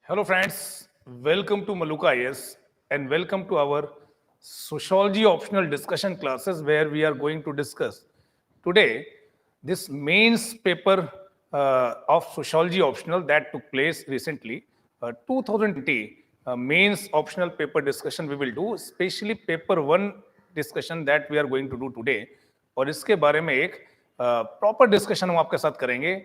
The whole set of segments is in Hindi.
Hello friends, welcome to Maluka Ias and welcome to our Sociology optional discussion classes where we are going to discuss today this mains paper of Sociology optional that took place recently, 2020 mains optional paper discussion we will do, especially paper 1 discussion that we are going to do today और इसके बारे में एक प्रॉपर डिस्कशन हम आपके साथ करेंगे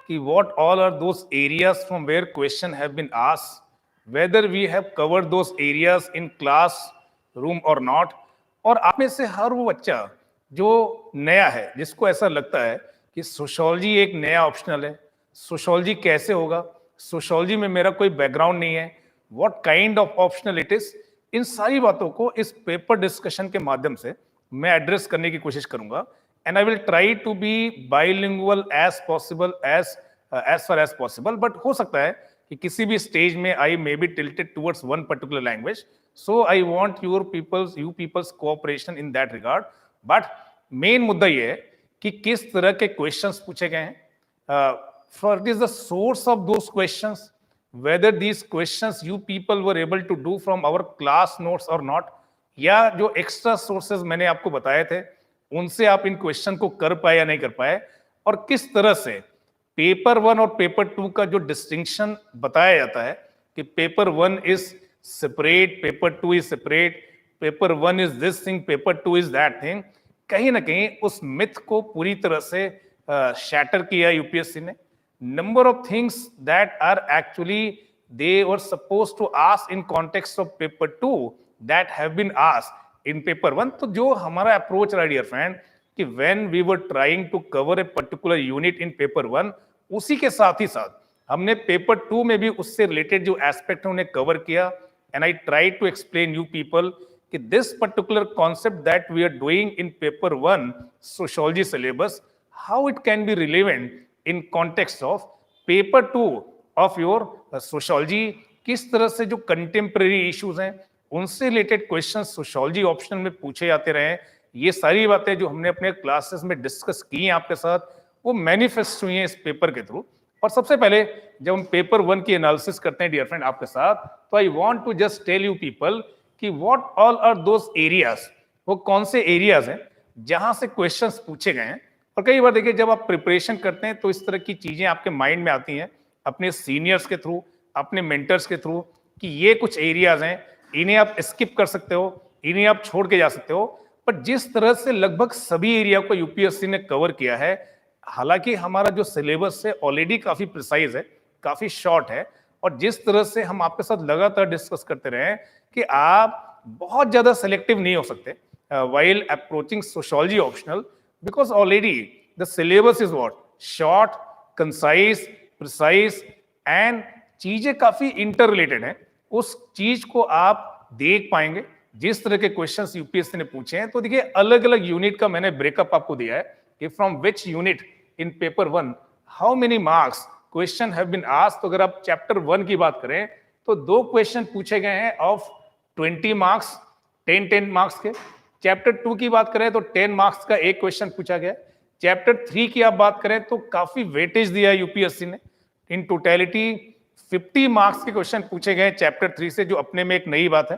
कि what all are those areas from where question have been asked, whether we have covered those areas in classroom or not. और आप में से हर वो बच्चा जो नया है, जिसको ऐसा लगता है कि सोशियोलॉजी एक नया ऑप्शनल है, सोशियोलॉजी कैसे होगा, सोशियोलॉजी में मेरा कोई बैकग्राउंड नहीं है, what kind of optional it is, इन सारी बातों को इस पेपर डिस्कशन के माध्यम से मैं एड्रेस करने की कोशिश करूंगा. And I will try to be bilingual as possible as far as possible. But हो सकता है कि किसी भी स्टेज में I may be tilted towards one particular language. So I want you people's cooperation in that regard. But main मुद्दा ये है कि किस तरह के questions पूछे गए हैं. What is the source of those questions? Whether these questions you people were able to do from our class notes or not. या जो extra sources मैंने आपको बताए थे उनसे आप इन क्वेश्चन को कर पाए या नहीं कर पाए, और किस तरह से पेपर 1 और पेपर 2 का जो डिस्टिंक्शन बताया जाता है कि paper 1 is separate, paper 2 is separate, paper 1 is this thing, paper 2 is that thing, कहीं ना कहीं उस मिथ को पूरी तरह से शैटर किया यूपीएससी ने. Number of things that are actually they were suppose to ask in context of paper 2 that have been asked in paper 1. तो जो हमारा अप्रोच रहा डियर फ्रेंड कि when we were trying to cover a particular unit in paper 1, उसी के साथ ही साथ हमने पेपर 2 में भी उससे रिलेटेड जो एस्पेक्ट है उन्हें कवर किया. And I try to explain you people कि this particular concept that we are doing in paper 1 sociology syllabus, how it can be relevant in context of paper 2 of your sociology. किस तरह से जो कंटेम्प्रेरी इश्यूज हैं उनसे रिलेटेड क्वेश्चन सोशियोलॉजी ऑप्शन में पूछे जाते रहे. ये सारी बातें जो हमने अपने क्लासेस में डिस्कस की हैं आपके साथ, वो मैनिफेस्ट हुई हैं इस पेपर के थ्रू. और सबसे पहले जब हम पेपर 1 की एनालिसिस करते हैं डियर फ्रेंड आपके साथ, तो I want to just tell you people कि what all are those areas, वो कौन से एरियाज हैं जहां से क्वेश्चंस पूछे गए हैं. और कई बार देखिए जब आप प्रिपरेशन करते हैं तो इस तरह की चीजें आपके माइंड में आती हैं अपने सीनियर्स के थ्रू, अपने मेंटर्स के थ्रू, कि ये कुछ एरियाज हैं, इन्हें आप स्किप कर सकते हो, इन्हें आप छोड़ के जा सकते हो. पर जिस तरह से लगभग सभी एरिया को यूपीएससी ने कवर किया है, हालांकि हमारा जो सिलेबस है ऑलरेडी काफी प्रिसाइज है, काफी शॉर्ट है, और जिस तरह से हम आपके साथ लगातार डिस्कस करते रहे हैं कि आप बहुत ज्यादा सेलेक्टिव नहीं हो सकते while approaching sociology optional, because already the syllabus is what short, concise, precise, and चीजें काफी इंटर रिलेटेड हैं. उस चीज को आप देख पाएंगे जिस तरह के क्वेश्चंस यूपीएससी ने पूछे हैं. तो देखिए अलग अलग यूनिट का मैंने ब्रेकअप आपको दिया है कि from which unit in paper 1 how many marks question have been asked. तो अगर आप चैप्टर 1 की बात करें तो 2 क्वेश्चन पूछे गए हैं ऑफ 20 मार्क्स, 10 मार्क्स के. चैप्टर 2 की बात करें तो 10 मार्क्स का एक क्वेश्चन पूछा गया. चैप्टर 3 की आप बात करें तो काफी वेटेज दिया है यूपीएससी ने. इन टोटलिटी 50 मार्क्स के क्वेश्चन पूछे गए चैप्टर 3 से, जो अपने में एक नई बात है.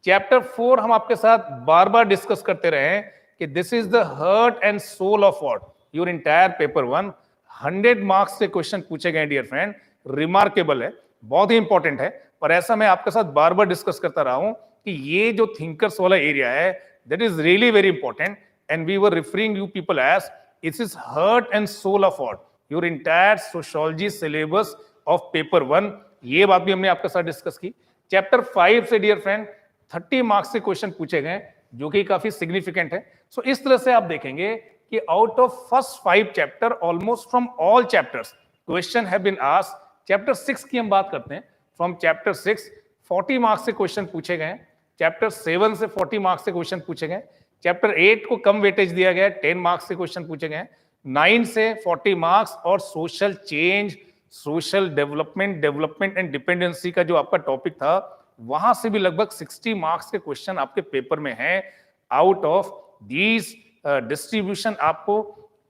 चैप्टर 4 हम आपके साथ बार बार डिस्कस करते रहे हैं कि this is the heart and soul of what your entire paper 1. 100 marks के क्वेश्चन पूछे गए डियर फ्रेंड. रिमार्केबल है, बहुत ही इंपॉर्टेंट है. और ऐसा मैं आपके साथ बार बार डिस्कस करता रहा हूं कि ये जो थिंकर्स वाला एरिया है that is really very important. And we were referring you people as it is heart and soul of what your entire sociology syllabus of paper 1. ये बात भी हमने आपके साथ डिस्कस की. चैप्टर 5 से डियर फ्रेंड 30 मार्क्स से क्वेश्चन पूछे गए जो कि काफी सिग्निफिकेंट है. सो इस तरह से आप देखेंगे कि out of first 5 chapter almost from all chapters question have been asked. Chapter 6 की हम बात करते हैं. फ्रॉम चैप्टर 6 40 मार्क्स से क्वेश्चन पूछे गए. चैप्टर 7 से 40 मार्क्स से क्वेश्चन पूछे गए. चैप्टर 8 को कम वेटेज दिया गया, 10 मार्क्स से क्वेश्चन पूछे गए. 9 से 40 मार्क्स और social change, social development and dependency का जो आपका टॉपिक था, वहां से भी लगभग 60 मार्क्स के क्वेश्चन आपके पेपर में हैं. आउट ऑफ दीज डिस्ट्रीब्यूशन आपको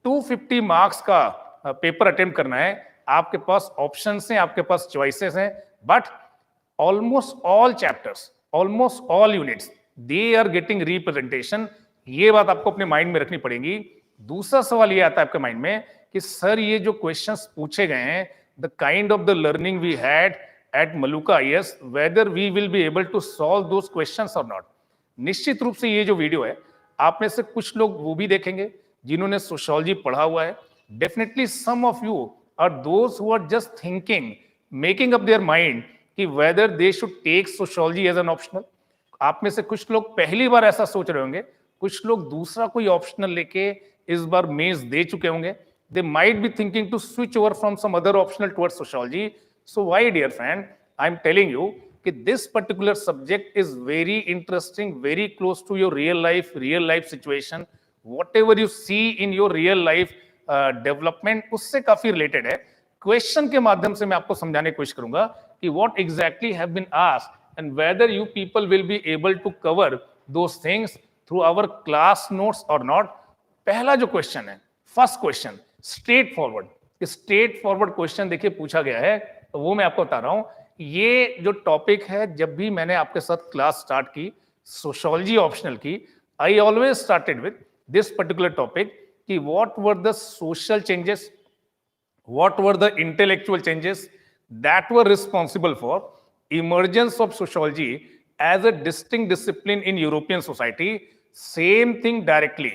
250 मार्क्स का पेपर अटेम्प्ट करना है. आपके पास ऑप्शंस हैं, आपके पास चॉइसेस हैं, but almost all chapters, almost all units, they are getting representation. ये बात आपको अपने माइंड में रखनी पड़ेगी. दूसरा सवाल ये आता है आपके माइंड में कि सर ये जो क्वेश्चंस पूछे गए हैं, the kind of the learning we had at Maluka Ias, whether we will be able to solve those questions or not. निश्चित रूप से ये जो वीडियो है, आप में से कुछ लोग वो भी देखेंगे जिन्होंने सोशियोलॉजी पढ़ा हुआ है. Definitely some of you are those who are just thinking, making up their mind कि whether they should take sociology as an optional. आप में से कुछ लोग पहली बार ऐसा सोच रहे होंगे, कुछ लोग दूसरा कोई ऑप्शनल लेके इस बार मेंस दे चुके होंगे. They might be thinking to switch over from some other optional towards sociology. So why, dear friend, I'm telling you that this particular subject is very interesting, very close to your real life situation. Whatever you see in your real life development, उससे काफी related है. Question के माध्यम से मैं आपको समझाने की कोशिश करूंगा कि what exactly have been asked and whether you people will be able to cover those things through our class notes or not. पहला जो क्वेश्चन है, first question, straight forward question देखिए पूछा गया है, तो वो मैं आपको बता रहा हूं. ये जो टॉपिक है, जब भी मैंने आपके साथ क्लास स्टार्ट की सोशियोलॉजी ऑप्शनल की, I always started with this particular topic कि what were the social changes, what were the intellectual changes that were responsible for emergence of sociology as a distinct discipline in European society. Same thing directly,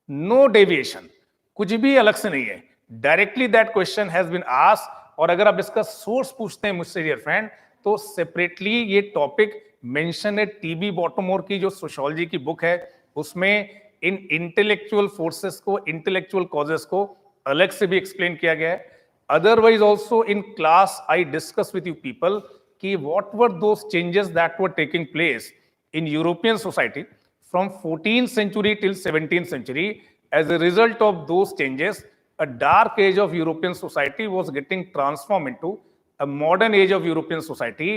no deviation, कुछ भी अलग से नहीं है. Directly that question has been asked. और अगर आप इसका सोर्स पूछते हैं मुझसे डियर फ्रेंड, तो सेपरेटली ये टॉपिक मेंशन है टीबी बॉटमोर की जो सोशियोलॉजी की बुक है, उसमें इन इंटेलेक्चुअल फोर्सेस को, इंटेलेक्चुअल कॉजेस को अलग से भी एक्सप्लेन किया गया है. Otherwise also in class I discuss with you people कि what were those changes that were taking place in European society from 14th century till 17th century. As a result of those changes, a dark age of European society was getting transformed into a modern age of European society.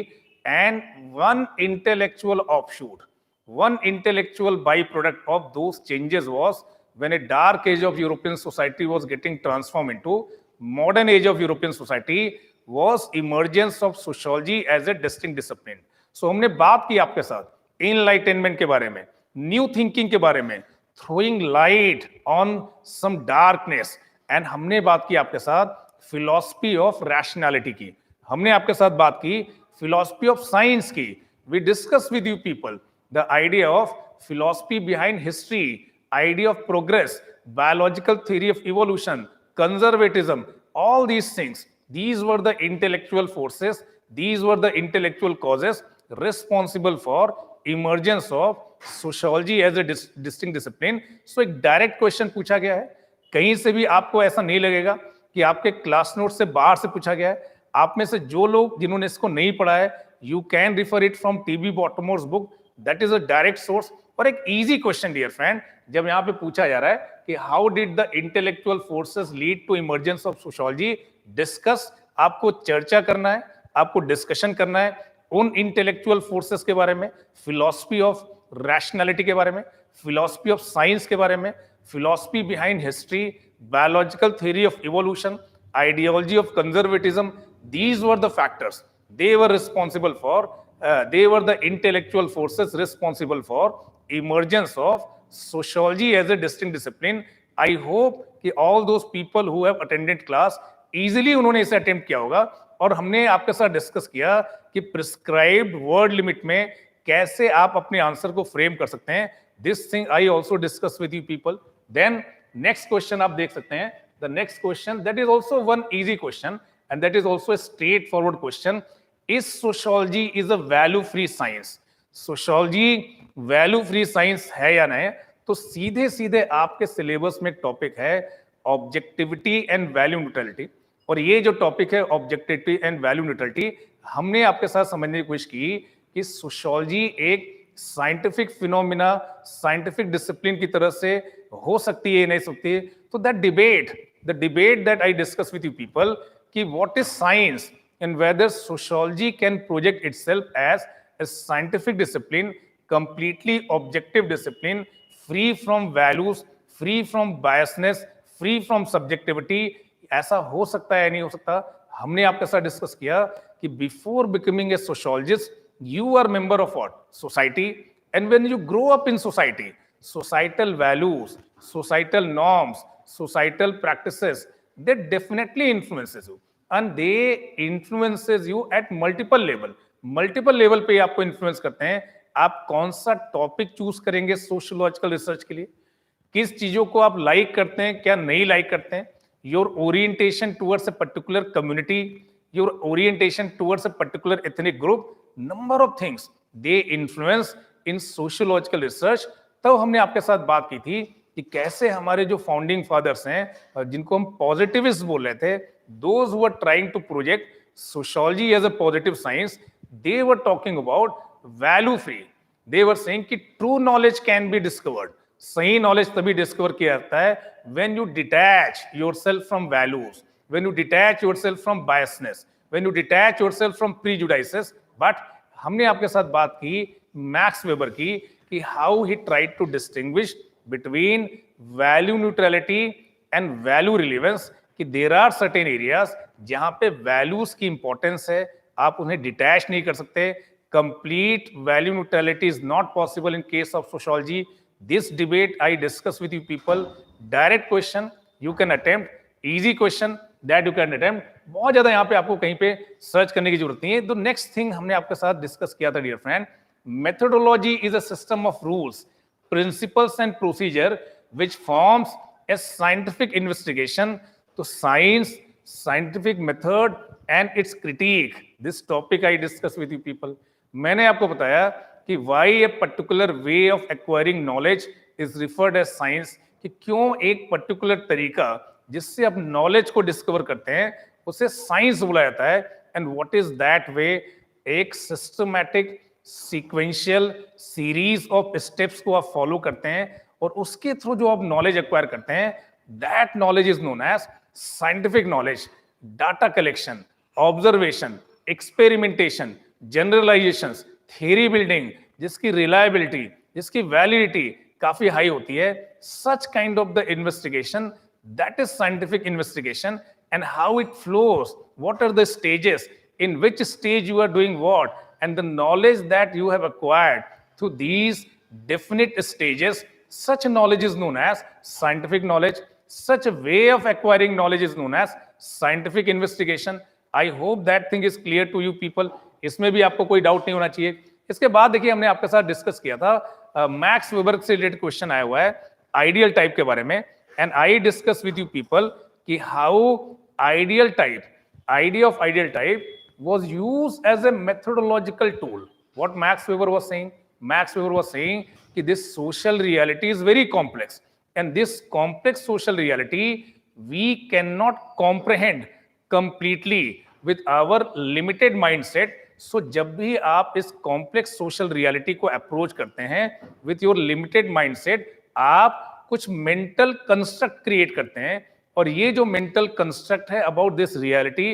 And one intellectual offshoot, one intellectual byproduct of those changes was when a dark age of European society was getting transformed into modern age of European society, was emergence of sociology as a distinct discipline. So हमने बात की आपके साथ इनलाइटनमेंट के बारे में, न्यू थिंकिंग के बारे में, throwing light on some darkness, and हमने बात की आपके साथ philosophy of rationality की, हमने आपके साथ बात की philosophy of science की. We discussed with you people the idea of philosophy behind history, idea of progress, biological theory of evolution, conservatism, all these things. These were the intellectual forces, these were the intellectual causes responsible for emergence of sociology as a distinct discipline. So एक डायरेक्ट क्वेश्चन पूछा गया है, कहीं से भी आपको ऐसा नहीं लगेगा कि आपके क्लास नोट से बाहर से पूछा गया है. आप में से जो लोग जिन्होंने इसको नहीं पढ़ा है, you can refer it from TB Bottomore's book, that is a direct source. और एक इजी क्वेश्चन डियर फ्रेंड, जब यहाँ पे पूछा जा रहा है कि how did the intellectual forces lead to emergence of sociology, discuss, आपको चर्चा करना है, आपको डिस्कशन करना है उन इंटेलेक्चुअल फोर्सेस के बारे में, फिलॉसफी ऑफ रैशनैलिटी के बारे में, फिलॉसफी ऑफ साइंस के बारे में, philosophy behind history, biological theory of evolution, ideology of conservatism. These were the factors, they were responsible for, they were the intellectual forces responsible for emergence of sociology as a distinct discipline. I hope कि all those people who have attended class easily उन्होंने इसे attempt किया होगा. और हमने आपके साथ डिस्कस किया कि प्रिस्क्राइब्ड वर्ड लिमिट में कैसे आप अपने आंसर को फ्रेम कर सकते हैं. This thing I also discuss with you people. Then next question आप देख सकते हैं. The next question that is also one easy question and that is also a straight forward question. Is sociology is a value free science? Sociology value free science है या नहीं? तो सीधे सीधे आपके सिलेबस में एक टॉपिक है ऑब्जेक्टिविटी एंड वैल्यू न्यूट्रलिटी. और ये जो टॉपिक है ऑब्जेक्टिविटी एंड वैल्यू न्यूट्रलिटी, हमने आपके साथ समझने की कोशिश की कि सोशियोलॉजी एक साइंटिफिक फिनोमिना, साइंटिफिक डिसिप्लिन की तरह से हो सकती है नहीं सकती है. तो that debate, the debate that I discuss with you people कि what is science and whether sociology can project itself as a scientific discipline, completely objective discipline, free from values, free from biasness, free from subjectivity. ऐसा हो सकता है या नहीं हो सकता? हमने आपके साथ डिस्कस किया कि before becoming a sociologist you are member of what society, and when you grow up in society, societal values, societal norms, societal practices, they definitely influences you, and they influences you at multiple level. multiple level पे आपको influence करते हैं. आप कौन सा टॉपिक चूज करेंगे सोशियोलॉजिकल रिसर्च के लिए, किस चीजों को आप लाइक करते हैं, क्या नहीं लाइक करते हैं, your orientation towards a particular community, your orientation towards a particular ethnic group, number of things they influence in sociological research. तो हमने आपके साथ बात की थी कि कैसे हमारे जो फाउंडिंग फादर्स हैं, जिनको हम पॉजिटिविस्ट बोल रहे थे, those who were trying to project sociology as a positive science, they were talking about value free. They were saying कि true knowledge can be discovered. सही नॉलेज तभी डिस्कवर किया जाता है when you detach yourself from values, when you detach yourself from biasness, when you detach yourself from prejudices. But हमने आपके साथ बात की मैक्स वेबर की कि how he tried to distinguish between value neutrality and value relevance, कि देयर आर सर्टेन एरियाज जहां पे वैल्यूज की इंपॉर्टेंस है, आप उन्हें डिटैच नहीं कर सकते. Complete value neutrality is not possible in case of sociology. This debate I discuss with you people. Direct question you can attempt, easy question that you can attempt. बहुत ज्यादा यहाँ पे आपको कहीं पे सर्च करने की जरूरत नहीं है. तो नेक्स्ट थिंग हमने आपके साथ डिस्कस किया था dear friend, methodology is a system of rules, principles and procedure which forms a scientific investigation. तो science, scientific method and its critique, this topic I discuss with you people. मैंने आपको बताया कि why a particular way of acquiring knowledge is referred as science, कि क्यों एक particular तरीका जिससे आप knowledge को discover करते हैं उसे science बोला जाता है. and what is that way? एक systematic sequential series of steps को आप फॉलो करते हैं और उसके थ्रू जो आप नॉलेज एक्वायर करते हैं, that knowledge is known as scientific knowledge. Data collection, observation, experimentation, generalisations, theory building, जिसकी रिलायबिलिटी, जिसकी वैलिडिटी काफी हाई होती है, such kind of the investigation, that is scientific investigation. And how it flows, what are the stages, in which stage you are doing what, and the knowledge that you have acquired through these definite stages, such knowledge is known as scientific knowledge. Such a way of acquiring knowledge is known as scientific investigation. I hope that thing is clear to you people. इसमें भी आपको कोई डाउट नहीं होना चाहिए. इसके बाद देखिए हमने आपके साथ डिस्कस किया था मैक्स वेबर से रिलेटेड क्वेश्चन आया हुआ है आइडियल टाइप के बारे में. And I discuss with you people कि how ideal type, idea of ideal type was used as a methodological tool. What Max Weber was saying? Max Weber was saying that this social reality is very complex, and this complex social reality we cannot comprehend completely with our limited mindset. So जब भी आप इस complex social reality को approach करते हैं with your limited mindset, आप कुछ mental construct create करते हैं, और ये जो mental construct है about this reality,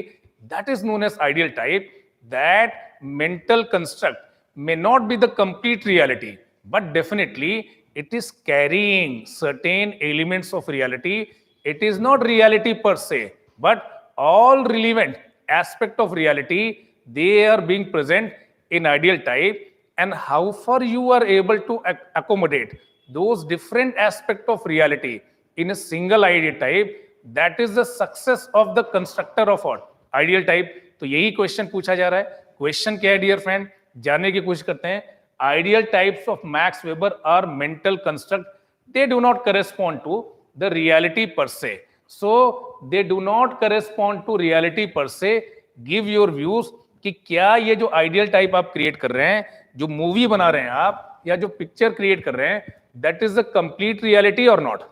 that is known as ideal type. That mental construct may not be the complete reality, but definitely it is carrying certain elements of reality. It is not reality per se, but all relevant aspect of reality, they are being present in ideal type. And how far you are able to accommodate those different aspects of reality in a single ideal type, that is the success of the constructor of what? Ideal type. तो यही क्वेश्चन पूछा जा रहा है. क्वेश्चन क्या है डियर फ्रेंड, जानने की कोशिश करते हैं. Ideal types of Max Weber are mental construct. They do not correspond to the reality per se. So they do not correspond to reality per se. Give your views कि क्या ये जो आइडियल टाइप आप क्रिएट कर रहे हैं, जो मूवी बना रहे हैं आप, या जो पिक्चर क्रिएट कर रहे हैं, that is the complete reality और not.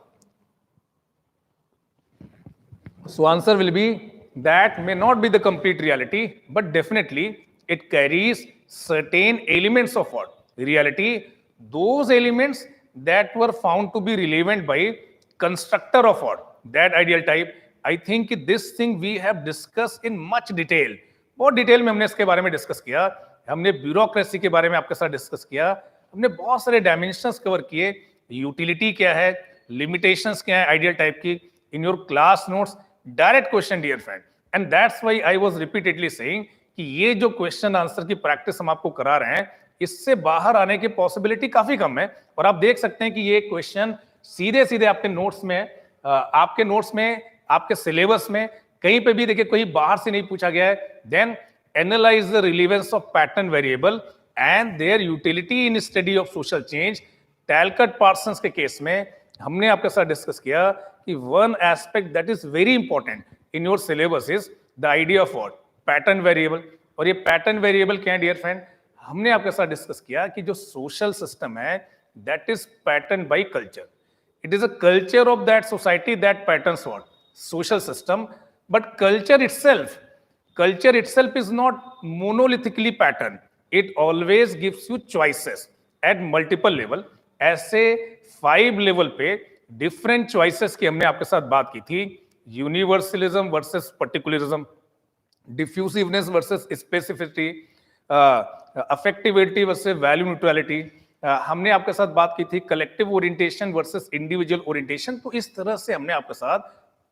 So answer will be that may not be the complete reality, but definitely it carries certain elements of what? Reality. Those elements that were found to be relevant by constructor of what? That ideal type. I think this thing we have discussed in much detail. बहुत डिटेल में हमने इसके बारे में डिस्कस किया. हमने ब्यूरोक्रेसी के बारे में आपके साथ डिस्कस किया. हमने बहुत सारे डायमेंशंस कवर किए. यूटिलिटी क्या है, लिमिटेशंस क्या है आइडियल टाइप की. In your class notes, direct question dear friend, and that's why I was repeatedly saying कि ये जो क्वेश्चन आंसर की प्रैक्टिस हम आपको करा रहे हैं, इससे बाहर आने की पॉसिबिलिटी काफी कम है। और आप देख सकते हैं कि ये क्वेश्चन सीधे सीधे आपके नोट्स में, आपके नोट्स में, आपके सिलेबस में कहीं पे भी देखिए कोई बाहर से नहीं पूछा गया है। Then analyse the relevance of pattern variable and their utility in study of social change. Talcott Parsons के केस में हमने आपके साथ डिस्कस किया कि one aspect that is very important in your syllabus is the idea of what, pattern variable. और ये पैटर्न वेरिएबल क्या है डियर फ्रेंड, हमने आपके साथ डिस्कस किया कि जो सोशल सिस्टम है that is pattern by culture. It is a culture of that society that patterns what? Social system. But culture itself is not monolithically patterned. It always gives you choices at multiple level. ऐसे 5 level पे different choices की हमने आपके साथ बात की थी। Universalism versus particularism, diffusiveness versus specificity, affectivity versus value neutrality. हमने आपके साथ बात की थी collective orientation versus individual orientation. तो इस तरह से हमने आपके साथ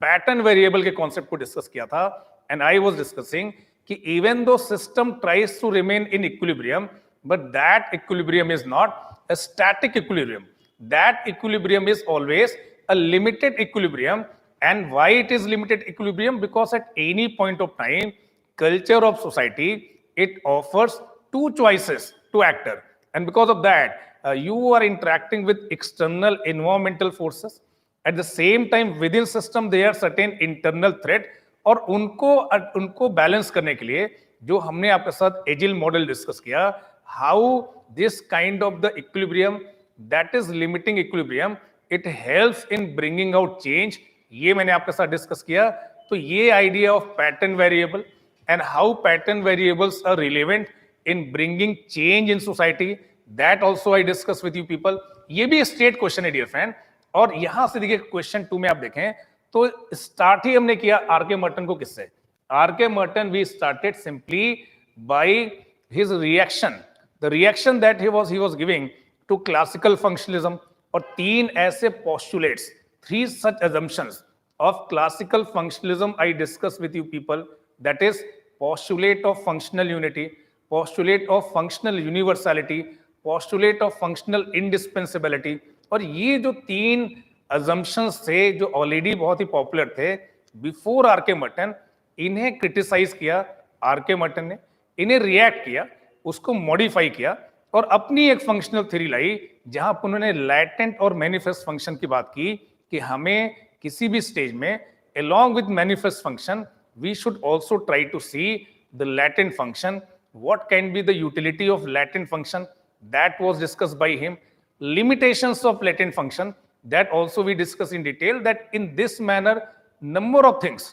पैटर्न वेरिएबल के कॉन्सेप्ट को डिस्कस किया था। एंड आई वाज डिस्कसिंग कि even though system tries to remain in equilibrium, but that equilibrium is not a static equilibrium, that equilibrium is always a limited equilibrium. And why it is limited equilibrium? Because at any point of time culture of society, it offers 2 choices to actor, and because of that you are interacting with external environmental forces. At the same time within system there are certain internal threat, और उनको बैलेंस करने के लिए जो हमने आपके साथ एजिल मॉडल डिस्कस किया, how this kind of the equilibrium that is limiting equilibrium it helps in bringing out change, ये मैंने आपके साथ डिस्कस किया। तो ये idea of pattern variable and how pattern variables are relevant in bringing change in society, that also I discuss with you people. ये भी स्टेट क्वेश्चन है डियर फ्रेंड। और यहां से देखिए क्वेश्चन 2 में आप देखें तो स्टार्ट ही हमने किया आरके मर्टन को किससे? RK Merton we started simply by his reaction, the reaction that he was giving to classical functionalism. और 3 ऐसे postulates, 3 such assumptions of classical functionalism I discuss with you people, that is postulate of functional unity, postulate of functional universality, postulate of functional indispensability। और ये जो 3 assumptions थे जो ऑलरेडी बहुत ही पॉपुलर थे बिफोर आरके मर्टन, इन्हें क्रिटिसाइज किया आरके मर्टन ने, इन्हें रिएक्ट किया, उसको मॉडिफाई किया और अपनी एक फंक्शनल थ्योरी लाई जहां उन्होंने लैटेंट और मैनिफेस्ट फंक्शन की बात की कि हमें किसी भी स्टेज में along with manifest function we should also try to see the latent function. What can be the utility of latent function? That was discussed by him. Limitations of latent function, that also we discuss in detail, that in this manner number of things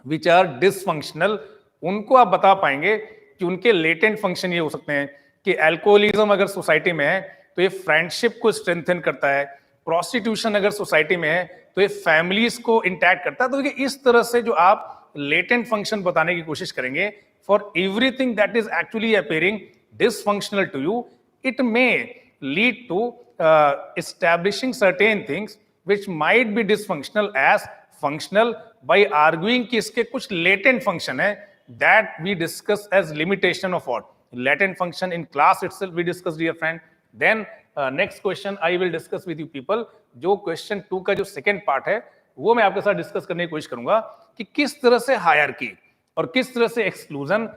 which are dysfunctional उनको आप बता पाएंगे कि उनके latent function ये हो सकते हैं कि अल्कोहलिज्म अगर सोसाइटी में है तो ये फ्रेंडशिप को स्ट्रेंथन करता है, प्रोस्टिट्यूशन अगर सोसाइटी में है तो ये फैमिलीज को इंटैक्ट करता है। तो देखिए इस तरह से जो आप लेटेंट फंक्शन बताने की कोशिश करेंगे for everything that is actually appearing dysfunctional to you, it may lead to establishing certain things which might be dysfunctional as functional by arguing कि इसके कुछ लेटेंट फंक्शन है that we discuss as limitation of what, latent function in class itself we discussed dear friend. Then next question I will discuss with you people, जो question 2 का जो second part है वो मैं आपके साथ डिस्कस करने की कोशिश करूंगा कि किस तरह से हायरार्की और किस तरह से exclusion,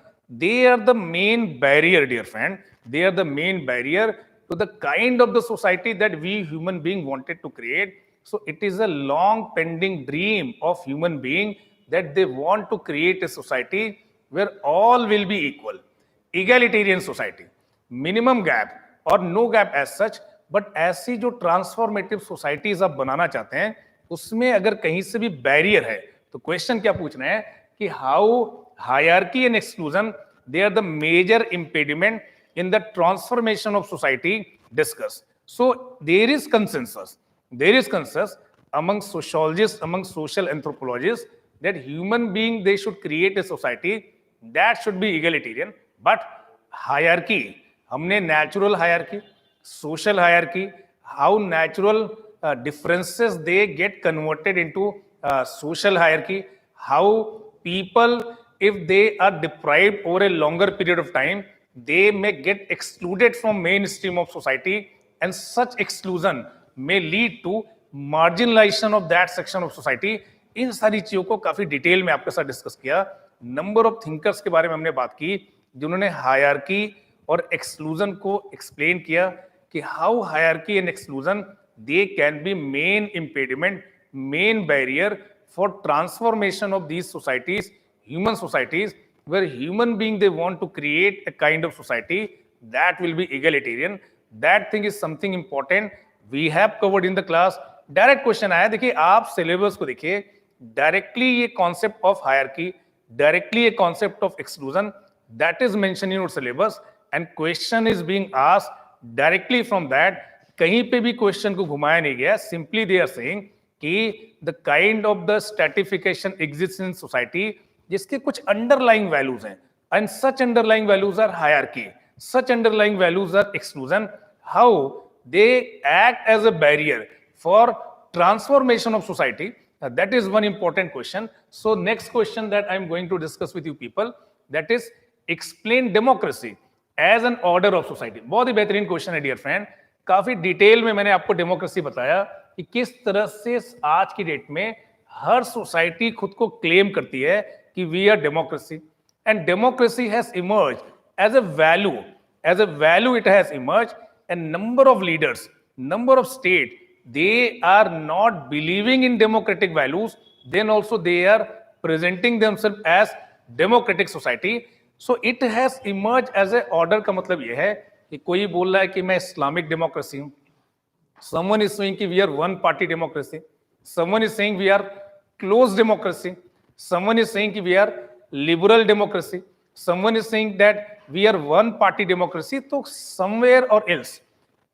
they are the main barrier dear friend, they are the main barrier to the kind of the society that we human being wanted to create. So it is a long pending dream of human being that they want to create a society where all will be equal, egalitarian society, minimum gap और no gap as such. But ऐसी जो ट्रांसफॉर्मेटिव सोसाइटीज आप बनाना चाहते हैं उसमें अगर कहीं से भी बैरियर है तो क्वेश्चन क्या पूछना है कि how hierarchy and exclusion they are the major impediment in the transformation of society discuss. So there is consensus among sociologists, among social anthropologists, that human being they should create a society that should be egalitarian, but hierarchy, हमने natural hierarchy, social hierarchy, how natural differences they get converted into social hierarchy, how people, if they are deprived over a longer period of time, they may get excluded from mainstream of society, and such exclusion may lead to marginalization of that section of society. इन सारी चीजों को काफी डिटेल में आपके साथ डिस्कस किया. नंबर ऑफ थिंकर्स के बारे में हमने बात की जिन्होंने हायरार्की और एक्सक्लूजन को एक्सप्लेन किया कि how hierarchy and exclusion they can be main impediment, main barrier for transformation of these societies, human societies, where human being they want to create a kind of society that will be egalitarian. That thing is something important we have covered in the class. Direct question आया, देखिए आप सिलेबस को देखिए, डायरेक्टली ये कॉन्सेप्ट ऑफ हायरार्की, डायरेक्टली ये concept of exclusion, that is mention in your syllabus, and question is being asked directly from that. कहीं पे भी क्वेश्चन को घुमाया नहीं गया. सिंपली दे आर सेइंग कि the kind of the stratification exists in society जिसके कुछ underlying values हैं, and such underlying values are hierarchy, such underlying values are exclusion, how they act as a barrier for transformation of society. That is one important question. So next question that I'm going to discuss with you people, that is explain democracy as an order of society. बहुत ही बेहतरीन क्वेश्चन है डियर फ्रेंड. काफी डिटेल में मैंने आपको डेमोक्रेसी बताया कि किस तरह से आज की डेट में हर सोसाइटी खुद को क्लेम करती है कि we are democracy, and democracy has emerge as a value it has emerge, and number of leaders, number of state, they are not believing in democratic values, then also they are presenting themselves as democratic society. So it has emerged as a order. का मतलब यह है कि कोई बोल रहा है कि मैं इस्लामिक डेमोक्रेसी हूं, someone is saying कि we are one party democracy, someone is saying we are closed democracy, someone is saying कि we are liberal democracy, someone is saying that we are one party democracy. तो somewhere or else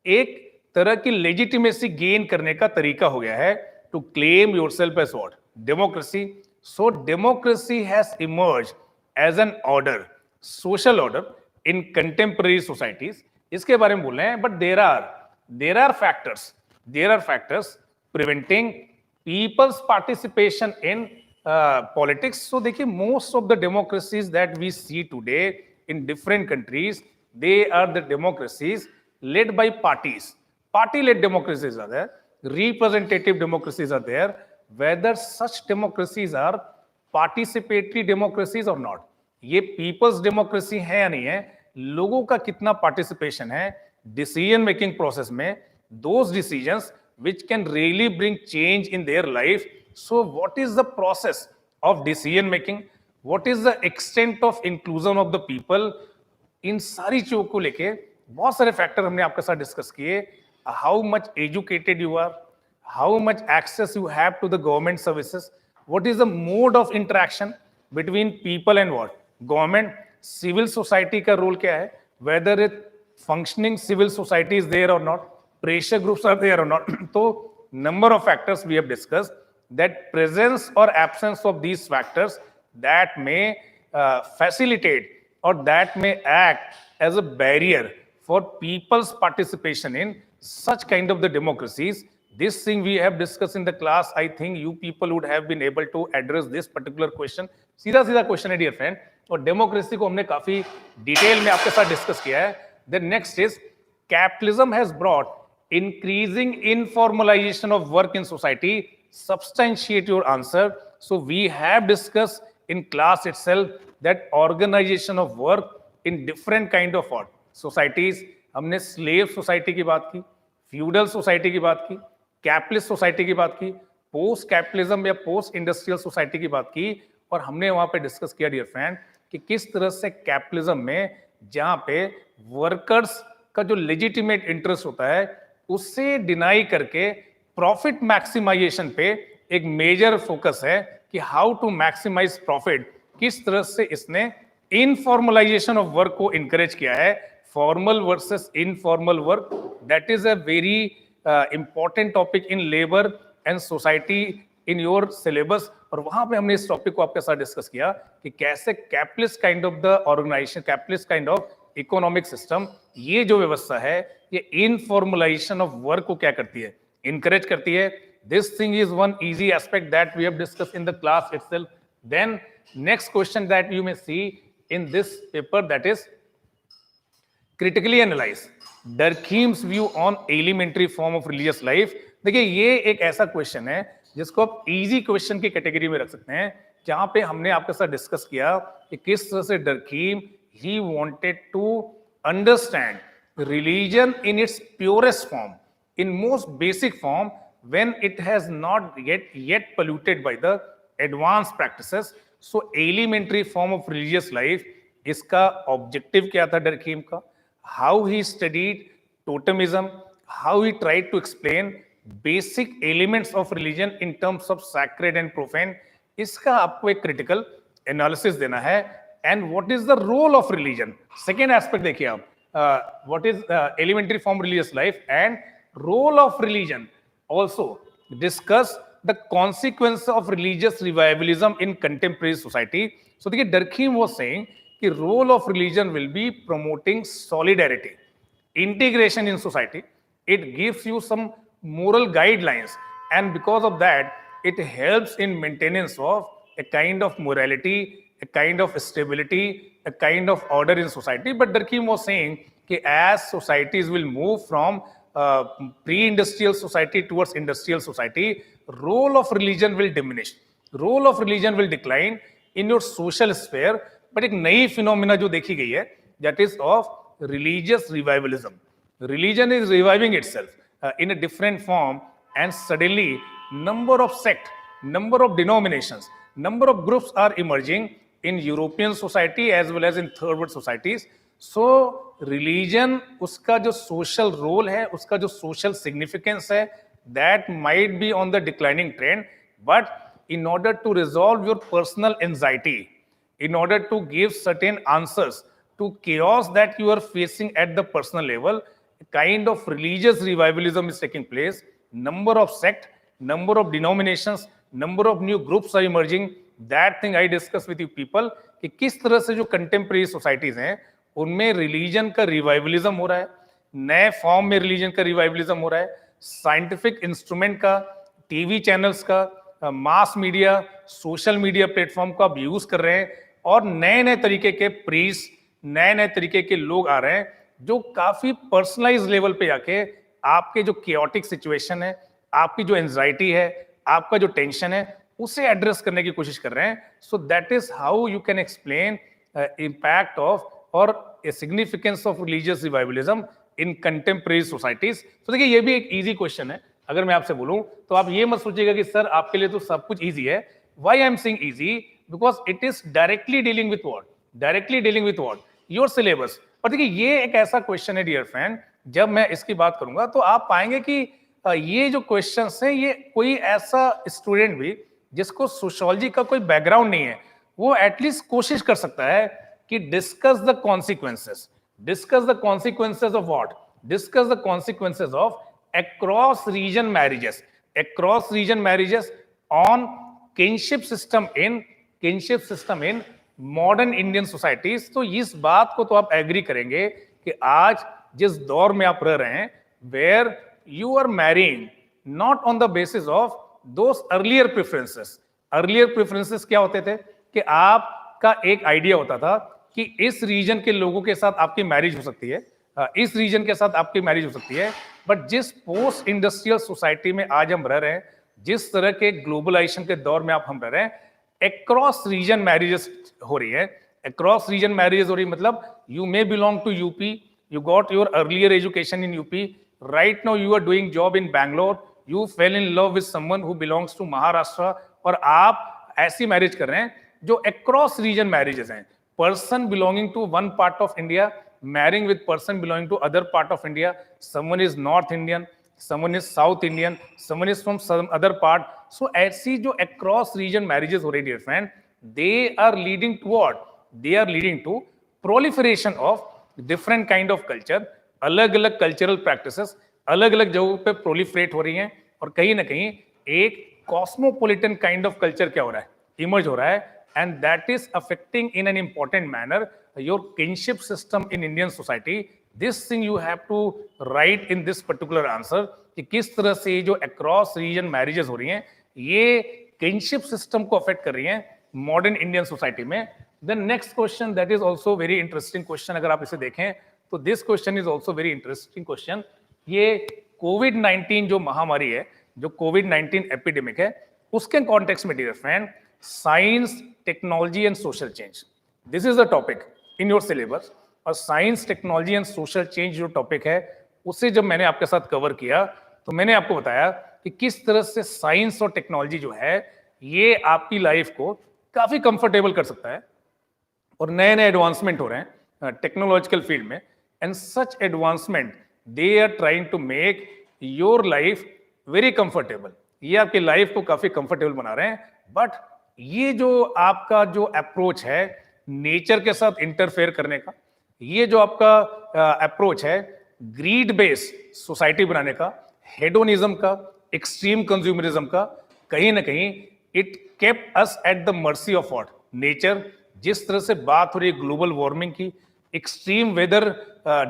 एक तरह की लेजिटिमेसी गेन करने का तरीका हो गया है to claim yourself as what, democracy. So democracy has emerge as an order, social order in contemporary societies. इसके बारे में बोल रहे हैं, but there are factors preventing people's participation in politics. So देखिए, most of the democracies that we see today in different countries, they are the democracies led by parties. Party-led democracies are there, representative democracies are there. Whether such democracies are participatory democracies or not, ये people's democracy है या नहीं है, लोगों का कितना participation है decision making process में, those decisions which can really bring change in their life. So what is the process of decision making? What is the extent of inclusion of the people? इन सारी चीजों को लेके बहुत सारे फैक्टर हमने आपके साथ डिस्कस किए. How much educated you are, how much access you have to the government services, what is the mode of interaction between people and what government, civil society का रोल क्या है, whether it functioning civil society is there और not, pressure groups are there और नॉट. तो number of factors we have discussed, that presence और absence of these factors that may facilitate or that may act as a barrier for people's participation in such kind of the democracies. This thing we have discussed in the class. I think you people would have been able to address this particular question. सीधा क्वेश्चन है डियर फ्रेंड, और डेमोक्रेसी को हमने काफी डिटेल में आपके साथ डिस्कस किया है. Then next is capitalism has brought increasing informalization of work in society. Substantiate your answer. So we have discussed in class itself that organization of work in different kind of what societies. हमने स्लेव सोसाइटी की बात की, फ्यूडल सोसाइटी की बात की, कैपिटलिस्ट सोसाइटी की बात की, पोस्ट कैपिटलिज्म या पोस्ट इंडस्ट्रियल सोसाइटी की बात की, और हमने वहां पे डिस्कस किया डियर फ्रेंड कि किस तरह से कैपिटलिज्म में जहां पे वर्कर्स का जो लेजिटिमेट इंटरेस्ट होता है उससे डिनाई करके प्रॉफिट मैक्सिमाइजेशन पे एक मेजर फोकस है कि हाउ टू मैक्सिमाइज प्रॉफिट. किस तरह से इसने इनफॉर्मलाइजेशन ऑफ वर्क को इनकरेज किया है, formal versus informal work. That is a very important topic in labour and society in your syllabus. और वहां पे हमने इस टॉपिक को आपके साथ डिस्कस किया कि कैसे capitalist kind of the organisation, capitalist kind of economic system, ये जो व्यवस्था है ये इनफॉर्मलाइजेशन ऑफ वर्क को क्या करती है, इनकरेज करती है. This thing is one easy aspect that we have discussed in the class itself. Then Next question that you may see in this paper, that is critically analyze Durkheim's view on elementary form of religious life. देखिए ये एक ऐसा क्वेश्चन है जिसको आप इजी क्वेश्चन की कैटेगरी में रख सकते हैं, जहां पे हमने आपके साथ डिस्कस किया कि किस तरह से Durkheim he wanted to understand religion in its purest form, in most basic form, when it has not yet polluted by the advanced practices. So elementary form of religious life, इसका objective क्या था डरकीम का? How he studied totemism, how he tried to explain basic elements of religion in terms of sacred and profane. इसका आपको एक critical analysis देना है. And what is the role of religion? Second aspect देखिए आप, what is elementary form religious life and role of religion. Also discuss the consequence of religious revivalism in contemporary society. So देखिए Durkheim was saying कि role of religion will be promoting solidarity, integration in society. It gives you some moral guidelines, and because of that it helps in maintenance of a kind of morality, a kind of stability, a kind of order in society. But Durkheim was saying कि as societies will move from pre-industrial society towards industrial society, role of religion will diminish, role of religion will decline in your social sphere. But एक नई फिनोमिना जो देखी गई है, that is of religious revivalism. Religion is reviving itself in a different form, and suddenly number of sect, number of denominations, number of groups are emerging in European society as well as in third world societies. So religion, उसका जो सोशल रोल है, उसका जो सोशल सिग्निफिकेंस है, that might be on the declining trend. But in order to resolve your personal anxiety, in order to give certain answers to chaos that you are facing at the personal level, a kind of religious revivalism is taking place. Number of sect, number of denominations, number of new groups are emerging. That thing I discuss with you people कि किस तरह से जो कंटेम्प्रेरी सोसाइटीज हैं उनमें रिलीजन का रिवाइवलिज्म हो रहा है, नए फॉर्म में रिलीजन का रिवाइवलिज्म हो रहा है, साइंटिफिक इंस्ट्रूमेंट का, टीवी चैनल्स का, mass media, social media platform का आप यूज कर रहे हैं, और नए नए तरीके के प्रीस्ट, नए नए तरीके के लोग आ रहे हैं जो काफी पर्सनलाइज लेवल पे आके आपके जो केओटिक सिचुएशन है, आपकी जो एंजाइटी है, आपका जो टेंशन है, उसे एड्रेस करने की कोशिश कर रहे हैं. So that is how you can explain impact of और a significance of religious revivalism in contemporary societies. तो देखिए ये भी एक इजी क्वेश्चन है. अगर मैं आपसे बोलूं तो आप ये मत सोचिएगा कि सर आपके लिए तो सब कुछ इजी है. Why I am saying easy? Because it is directly dealing with what? Directly dealing with what? Your syllabus. और देखिए ये एक ऐसा क्वेश्चन है डियर फ्रेंड, जब मैं इसकी बात करूंगा तो आप पाएंगे कि ये जो क्वेश्चंस हैं, ये कोई ऐसा स्टूडेंट भी जिसको सोशियोलॉजी का कोई बैकग्राउंड नहीं है, वो एटलीस्ट कोशिश कर सकता है कि discuss the consequences. Discuss the consequences of what? Discuss the consequences of across region marriages, across region marriages on kinship system in modern Indian societies. तो इस बात को तो आप एग्री करेंगे कि आज जिस दौर में आप रह रहे हैं, where you are marrying not on the basis of those earlier preferences. earlier preferences क्या होते थे कि आपका एक आइडिया होता था कि इस रीजन के लोगों के साथ आपकी मैरिज हो सकती है, इस रीजन के साथ आपकी मैरिज हो सकती है. बट जिस पोस्ट इंडस्ट्रियल सोसाइटी में आज हम रह रहे हैं, जिस तरह के ग्लोबलाइजेशन के दौर में हम रह रहे हैं, अक्रॉस रीजन मैरिजेस हो रही है. अक्रॉस रीजन मैरिजेस हो रही मतलब you may belong to UP, you got your earlier education in UP, right now you are doing job in Bangalore, you fell in love with someone who belongs to Maharashtra, और आप ऐसी मैरिज कर रहे हैं जो अक्रॉस रीजन मैरिजेस हैं. Person belonging to one part of India marrying with person belonging to other part of India. Someone is North Indian, someone is South Indian, someone is from some other part. So ऐसी जो across region marriages हो रही dear friend, they are leading to what? They are leading to proliferation of different kind of culture. अलग अलग cultural practices अलग अलग जगहों पे proliferate हो रही हैं, और कहीं ना कहीं एक cosmopolitan kind of culture क्या हो रहा है? Emerge हो रहा है, and that is affecting in an important manner your kinship system in Indian society. This thing you have to write in this particular answer कि किस तरह से जो across region marriages हो रही हैं, ये kinship system को affect कर रही हैं, मॉडर्न इंडियन सोसाइटी में। The next question that is also very interesting question, अगर आप इसे देखें तो this question is also very interesting question. ये कोविड-19 जो महामारी है, जो कोविड-19 एपिडेमिक है, उसके कॉन्टेक्स्ट में dear friend, science, technology and social change, this is the topic in your syllabus. और science, technology and social change जो टॉपिक है, उसे जब मैंने आपके साथ कवर किया तो मैंने आपको बताया कि किस तरह से साइंस और टेक्नोलॉजी जो है ये आपकी लाइफ को काफी कंफर्टेबल कर सकता है। और नए नए एडवांसमेंट हो रहे हैं टेक्नोलॉजिकल फील्ड में, and such advancement they are trying to make your life very comfortable. ये आपकी लाइफ को काफी कंफर्टेबल बना रहे हैं। बट ये जो आपका जो अप्रोच है नेचर के साथ इंटरफेयर करने का, ये जो आपका अप्रोच है ग्रीड बेस्ड सोसाइटी बनाने का, हेडोनिज्म का, एक्सट्रीम कंज्यूमरिज्म का, कहीं ना कहीं it kept us at the mercy of what nature. जिस तरह से बात हो रही है ग्लोबल वार्मिंग की, एक्सट्रीम वेदर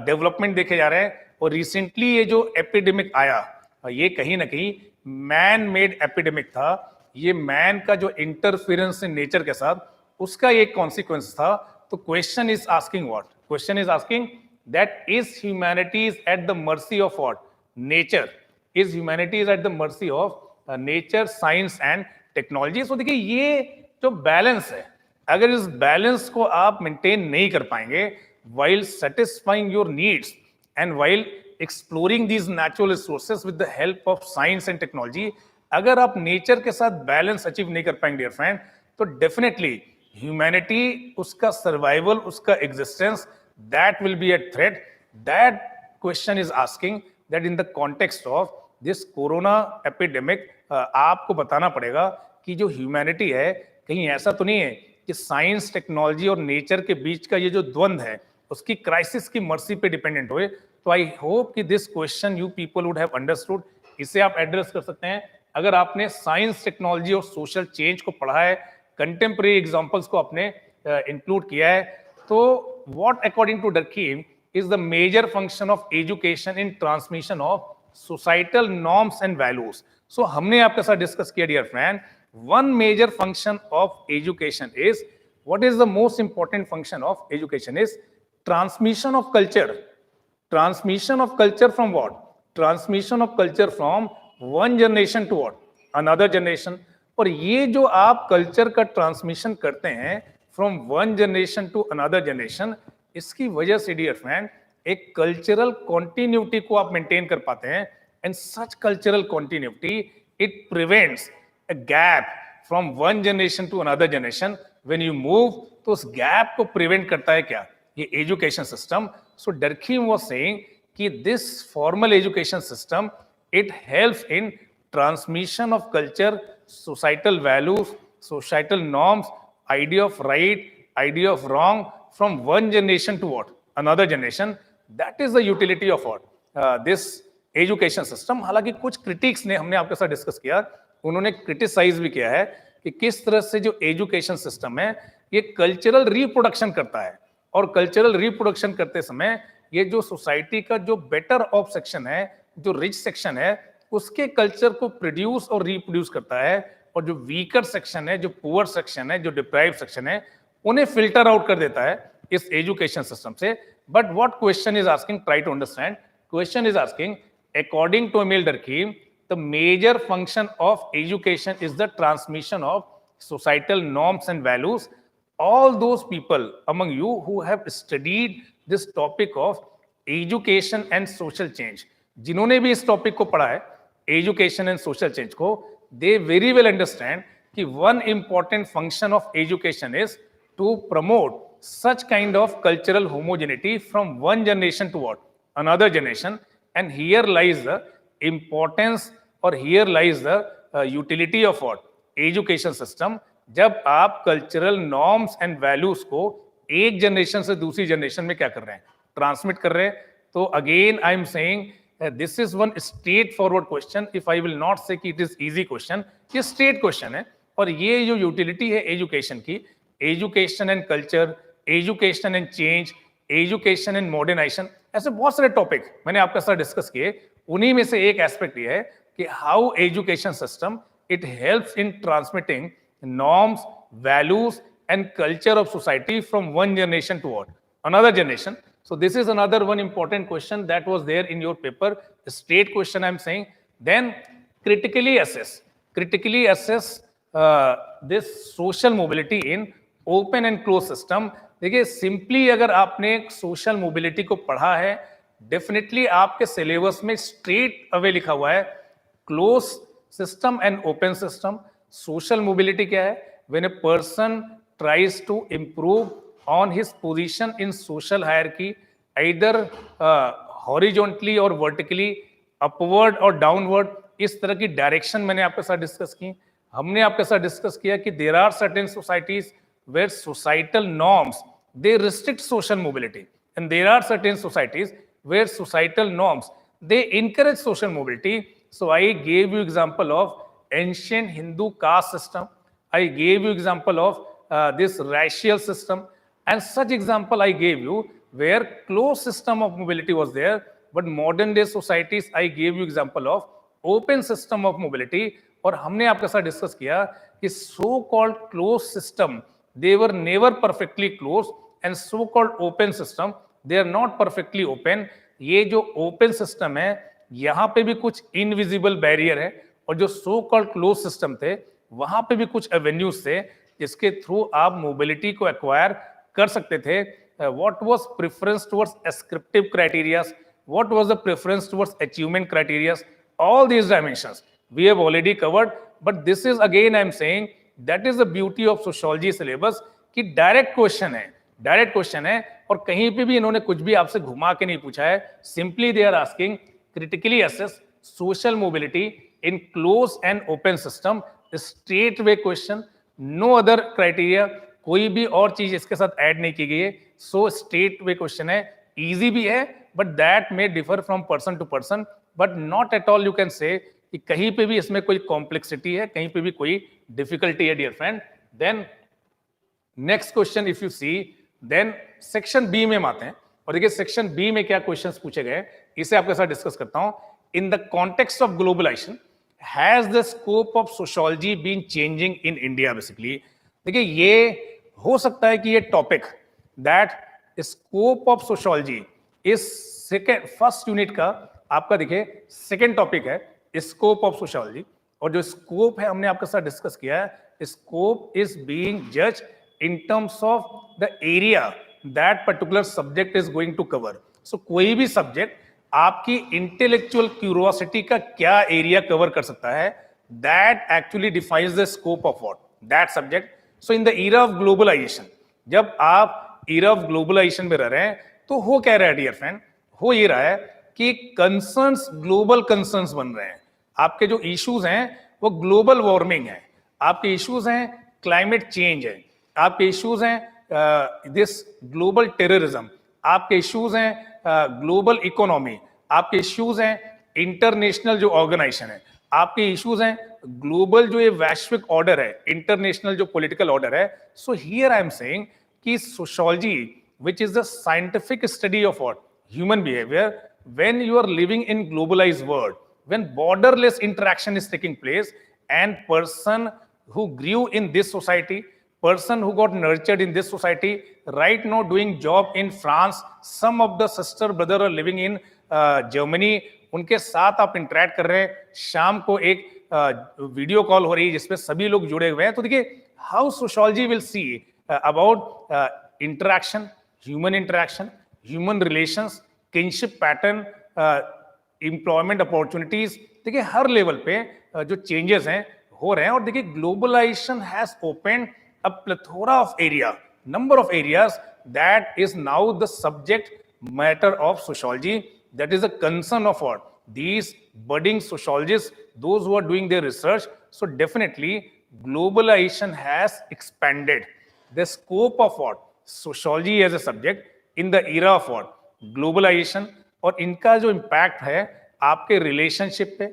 डेवलपमेंट देखे जा रहे हैं, और रिसेंटली ये जो एपिडेमिक आया ये कहीं ना कहीं मैन मेड एपिडेमिक था। ये मैन का जो इंटरफेरेंस इन नेचर के साथ, उसका एक कॉन्सिक्वेंस था। तो question is asking what, question is asking that is humanity is at the mercy of what nature, is humanity is at the mercy of nature, science and technology. So देखिए ये जो बैलेंस है, अगर इस बैलेंस को आप मेंटेन नहीं कर पाएंगे while satisfying your needs and while exploring these natural resources with the help of science and technology, अगर आप नेचर के साथ बैलेंस अचीव नहीं कर पाएंगे डियर फ्रेंड, तो डेफिनेटली ह्यूमैनिटी, उसका सर्वाइवल, उसका existence, that will be at threat. That question is asking that in the context of this corona epidemic आपको बताना पड़ेगा कि जो ह्यूमैनिटी है, कहीं ऐसा तो नहीं है कि साइंस, टेक्नोलॉजी और नेचर के बीच का ये जो द्वंद्व है उसकी क्राइसिस की मर्सी पे डिपेंडेंट हुए। तो आई होप कि this question you people would have understood. इसे आप एड्रेस कर सकते हैं अगर आपने साइंस, टेक्नोलॉजी और सोशल चेंज को पढ़ा है, कंटेम्प्रेरी एग्जांपल्स को आपने इंक्लूड किया है। तो what according to Durkheim is the major function of education in transmission of societal norms and values. So हमने आपके साथ डिस्कस किया dear friend, one major function of education is, what is the most important function of education is transmission of culture. Transmission of culture from what? Transmission of culture from one generation to what? Another generation. और ये जो आप कल्चर का ट्रांसमिशन करते हैं from one generation to another generation, इसकी वजह से डियर फ्रेंड एक कल्चरल कॉन्टिन्यूटी को आप मेंटेन कर पाते हैं। And such cultural continuity it prevents a gap from one generation to another generation when you move। तो उस गैप को प्रिवेंट करता है क्या? ये education system. So Durkheim was saying कि this formal education system it helps in transmission of culture, societal values, societal norms, idea of right, idea of wrong from one generation to what another generation. That is the utility of what this education system. हालांकि कुछ क्रिटिक्स ने, हमने आपके साथ डिस्कस किया, उन्होंने क्रिटिसाइज भी किया है कि किस तरह से जो एजुकेशन सिस्टम है ये कल्चरल रिप्रोडक्शन करता है, और कल्चरल रिप्रोडक्शन करते समय ये जो सोसाइटी का जो बेटर ऑफ सेक्शन है, जो रिच सेक्शन है, उसके कल्चर को प्रोड्यूस और रिप्रोड्यूस करता है, और जो वीकर सेक्शन है, जो पुअर सेक्शन है, जो डिप्राइव सेक्शन है, उन्हें फिल्टर आउट कर देता है इस एजुकेशन सिस्टम से। But what question is asking, try to understand, question is asking according to Emile Durkheim the major function of education is the transmission of societal norms and values. All those people among you who have studied this topic of education and social change, जिन्होंने भी इस टॉपिक को पढ़ा है एजुकेशन एंड सोशल चेंज को, they very well understand कि one important function of education is to promote such kind of cultural homogeneity from one generation to what another generation. And here lies the importance, और here lies the utility of what education system। जब आप कल्चरल नॉर्म्स एंड वैल्यूज को एक जनरेशन से दूसरी जनरेशन में क्या कर रहे हैं, ट्रांसमिट कर रहे हैं। तो again I am saying this is one straight forward question. If I will not say कि इट इज इजी क्वेश्चन, ये स्ट्रेट क्वेश्चन है। और ये जो यूटिलिटी है एजुकेशन की, education and culture, education and change, education and modernization, ऐसे बहुत सारे टॉपिक मैंने आपके साथ डिस्कस किए। उन्हीं में से एक एस्पेक्ट ये है कि how education system it helps in transmitting norms, values and culture of society from one generation to what? Another generation. So this is another one important question that was there in your paper, a straight question I'm saying. Then critically assess. Critically assess this social mobility in open and close system. देखिए सिंपली अगर आपने सोशल मोबिलिटी को पढ़ा है, डेफिनेटली आपके सिलेबस में स्ट्रेट अवे लिखा हुआ है close system and open system. Social mobility क्या है? When a person tries to improve on his position in social hierarchy, either horizontally और वर्टिकली, अपवर्ड और डाउनवर्ड. इस तरह की डायरेक्शन मैंने आपके साथ डिस्कस की. हमने आपके साथ डिस्कस किया कि there are certain societies where societal norms they restrict social mobility, and there are certain societies where societal norms they encourage social mobility. So I gave you example of ancient Hindu caste system, I gave you example of this racial system, and such example I gave you where closed system of mobility was there. But modern day societies I gave you example of open system of mobility. और हमने आपके साथ डिस्कस किया कि so called closed system they were never perfectly closed, and so called open system they are not perfectly open. ये जो open system है यहाँ पे भी कुछ invisible barrier है, और जो so called closed system थे वहां पे भी कुछ avenues थे जिसके थ्रू आप mobility को acquire कर सकते थे. What was preference towards ascriptive criteria, what was the preference towards achievement criteria, all these dimensions we have already covered. But this is again I am saying that is the beauty of sociology syllabus कि डायरेक्ट क्वेश्चन है और कहीं पे भी इन्होंने कुछ भी आपसे घुमा के नहीं पूछा है. Simply they are asking critically assess social mobility in close and open system, straight way question, no other criteria, कोई भी और चीज इसके साथ ऐड नहीं की गई है. सो स्ट्रेट वे क्वेश्चन है, इजी भी है, but that may differ from person to person, but not at all you can say कि कहीं पे भी इसमें कोई कॉम्प्लेक्सिटी है, कहीं पे भी कोई डिफिकल्टी है dear friend. Then next question if you see, then section B में हम आते हैं और देखिए सेक्शन बी में क्या क्वेश्चंस पूछे गए इसे आपके साथ डिस्कस करता हूं. In the context of globalization has the scope of sociology been changing in India. Basically देखिए ये हो सकता है कि ये topic that scope of sociology इस सेकेंड फर्स्ट यूनिट का आपका देखिए सेकेंड टॉपिक है स्कोप ऑफ सोशियोलॉजी. और जो स्कोप है हमने आपके साथ डिस्कस किया है, स्कोप इज बीइंग जज in terms of the area that particular subject is going to cover. So कोई भी सब्जेक्ट आपकी इंटेलेक्चुअल क्यूरियोसिटी का क्या एरिया कवर कर सकता है, that actually defines the scope of what that subject. So in the era of globalization, जब आप ईरा ऑफ ग्लोबलाइजेशन में रह रहे हैं तो हो क्या रहा है डियर फ्रेंड, हो ये रहा है कि कंसर्न्स ग्लोबल कंसर्न्स बन रहे हैं. आपके जो इश्यूज हैं वो ग्लोबल वार्मिंग है, आपके इश्यूज हैं क्लाइमेट चेंज है, आपके इश्यूज हैं दिस ग्लोबल टेररिज्म, आपके इश्यूज हैं ग्लोबल इकोनॉमी, आपके इश्यूज हैं इंटरनेशनल जो ऑर्गेनाइजेशन है, आपके इश्यूज हैं ग्लोबल जो ये वैश्विक ऑर्डर है, इंटरनेशनल जो पॉलिटिकल ऑर्डर है. So here I am saying कि sociology which is the scientific study of what human behaviour, when you are living in globalized world, when borderless interaction is taking place, and person who grew in this society, person who got nurtured in this society, right now doing job in France, some of the sister brother are living in Germany, उनके साथ आप इंटरेक्ट कर रहे हैं, शाम को एक वीडियो कॉल हो रही है जिसपे सभी लोग जुड़े हुए हैं. तो देखिए how sociology will see about interaction, human relations, kinship pattern, employment opportunities. देखिए हर लेवल पे जो चेंजेस हैं हो रहे हैं. और देखिए globalization has open a plethora of area, number of areas that is now the subject matter of sociology. That is a concern of what these budding sociologists, those who are doing their research. So definitely globalization has expanded the scope of what sociology as a subject in the era of what globalization. और इनका जो इम्पैक्ट है आपके रिलेशनशिप पे,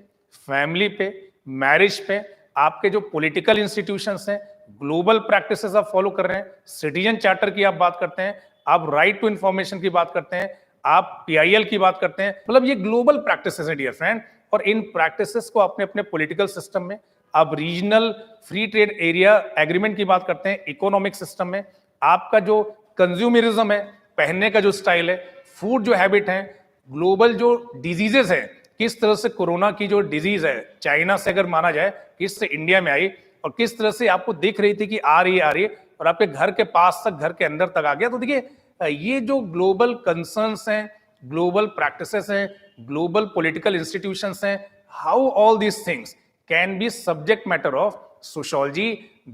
फैमिली पे, मैरिज पे, आपके जो पॉलिटिकल इंस्टीट्यूशंस हैं, ग्लोबल प्रैक्टिसेस आप फॉलो कर रहे हैं, सिटीजन चार्टर की आप बात करते हैं, आप राइट टू इंफॉर्मेशन की बात करते हैं, आप पीआईएल की बात करते हैं, मतलब ये ग्लोबल प्रैक्टिसेस हैं डियर फ्रेंड. और इन प्रैक्टिसेस को आपने अपने पॉलिटिकल सिस्टम में, आप regional free trade area agreement की बात करते हैं, इकोनॉमिक सिस्टम में आपका जो कंज्यूमरिज्म है, पहनने का जो स्टाइल है, फूड जो हैबिट है, ग्लोबल जो डिजीजेस है, किस तरह से कोरोना की जो डिजीज है चाइना से अगर माना जाए किस से इंडिया में आई और किस तरह से आपको दिख रही थी कि आ रही है और आपके घर के पास तक, घर के अंदर तक आ गया। तो देखिए ये जो ग्लोबल कंसर्न्स हैं, ग्लोबल प्रैक्टिसेस हैं, ग्लोबल पॉलिटिकल इंस्टीट्यूशंस हैं, how all these things can be subject matter of sociology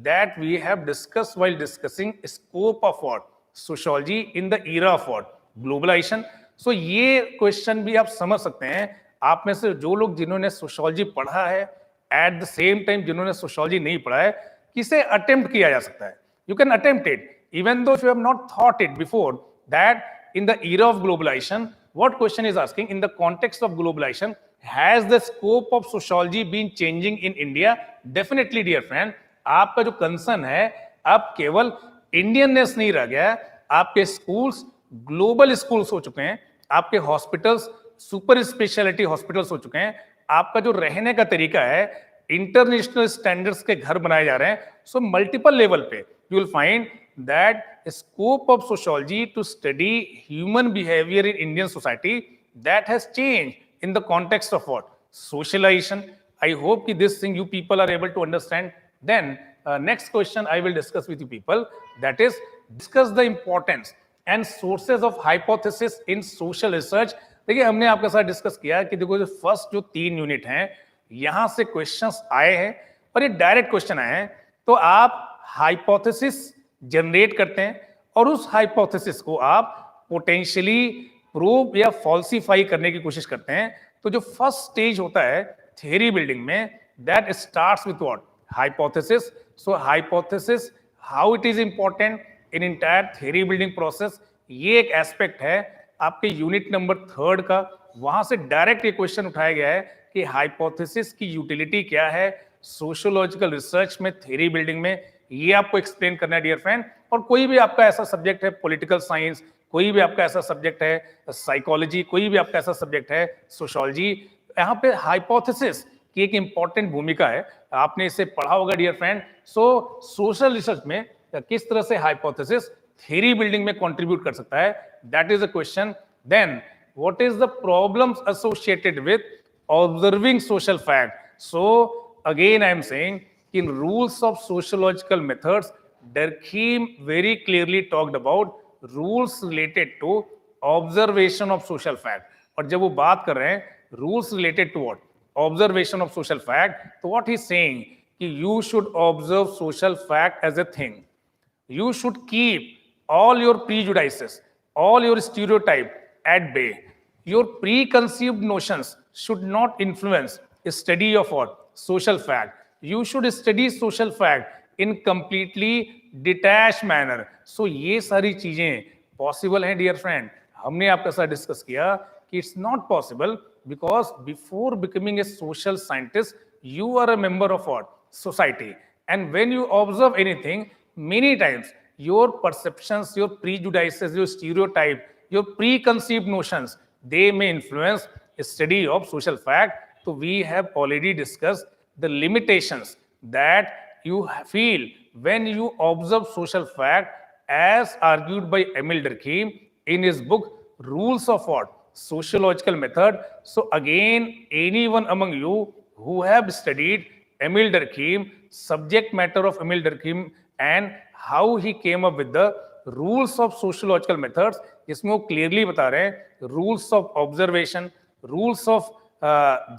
that we have discussed while discussing scope of what sociology in the era of what globalization. So ये क्वेश्चन भी आप समझ सकते हैं, आप में से जो लोग जिन्होंने सोशोलॉजी पढ़ा है एट द सेम टाइम जिन्होंने सोशोलॉजी नहीं पढ़ा है, किसे अटेम्प्ट किया जा सकता है। You can attempt it even though you have not thought it before that in the era of globalization. What question is asking in the context of globalization, has the scope of sociology been changing in India? Definitely dear friend, आपका जो कंसर्न है अब केवल इंडियननेस नहीं रह गया, आपके स्कूल्स ग्लोबल स्कूल्स हो चुके हैं, आपके हॉस्पिटल्स सुपर स्पेशलिटी हॉस्पिटल्स हो चुके हैं, आपका जो रहने का तरीका है इंटरनेशनल स्टैंडर्ड्स के घर बनाए जा रहे हैं। सो मल्टीपल लेवल पे you will find that scope of sociology to study human behavior in Indian society that has changed in the context of what socialization. I hope that this thing you people are able to understand. Then next question I will discuss with you people, that is discuss the importance and sources of hypothesis in social research. देखिए हमने आपके साथ डिस्कस किया कि देखो जो फर्स्ट जो 3 यूनिट हैं यहां से क्वेश्चंस आए हैं और ये डायरेक्ट क्वेश्चन आए हैं, तो आप हाइपोथेसिस जनरेट करते हैं और उस हाइपोथेसिस को आप पोटेंशियली प्रूव या फॉल्सिफाई करने की कोशिश करते हैं। तो जो फर्स्ट स्टेज होता है थ्योरी बिल्डिंग में, that starts with what hypothesis. So hypothesis how it is important in entire theory building process, ये एक एस्पेक्ट है आपके यूनिट नंबर 3 का. वहां से डायरेक्ट ये क्वेश्चन उठाया गया है कि हाइपोथेसिस की यूटिलिटी क्या है सोशियोलॉजिकल रिसर्च में, थ्योरी बिल्डिंग में, ये आपको एक्सप्लेन करना है डियर फ्रेंड. और कोई भी आपका ऐसा सब्जेक्ट है पॉलिटिकल साइंस, कोई भी आपका ऐसा सब्जेक्ट है साइकोलॉजी, कोई भी आपका ऐसा सब्जेक्ट है सोशियोलॉजी, यहाँ पे हाइपोथेसिस की एक इंपॉर्टेंट भूमिका है. आपने इसे पढ़ा होगा dear friend. So social research में किस तरह से हाइपोथेसिस थ्योरी बिल्डिंग में कंट्रीब्यूट कर सकता है, that is a question. Then what is the problems associated with observing social fact. So again I am saying in rules of sociological methods, Durkheim very clearly talked about rules related to observation of social fact. और जब वो बात कर रहे हैं rules related to what observation of social fact, तो what he's saying कि you should observe social fact as a thing. You should keep all your prejudices, all your stereotype at bay. Your preconceived notions should not influence a study of what social fact. You should study social fact in completely detached manner. So ये सारी चीजें पॉसिबल हैं डियर फ्रेंड. हमने आपके साथ डिस्कस किया कि it's not possible because before becoming a social scientist you are a member of what society, and when you observe anything many times your perceptions, your prejudices, your stereotype, your preconceived notions, they may influence study of social fact. तो we have already discussed the limitations that you feel when you observe social fact as argued by Emil Durkheim in his book Rules of what Sociological Method. So again, anyone among you who have studied Emil Durkheim, subject matter of Emil Durkheim and how he came up with the rules of sociological methods, इसमें वो clearly बता रहे हैं rules of observation, rules of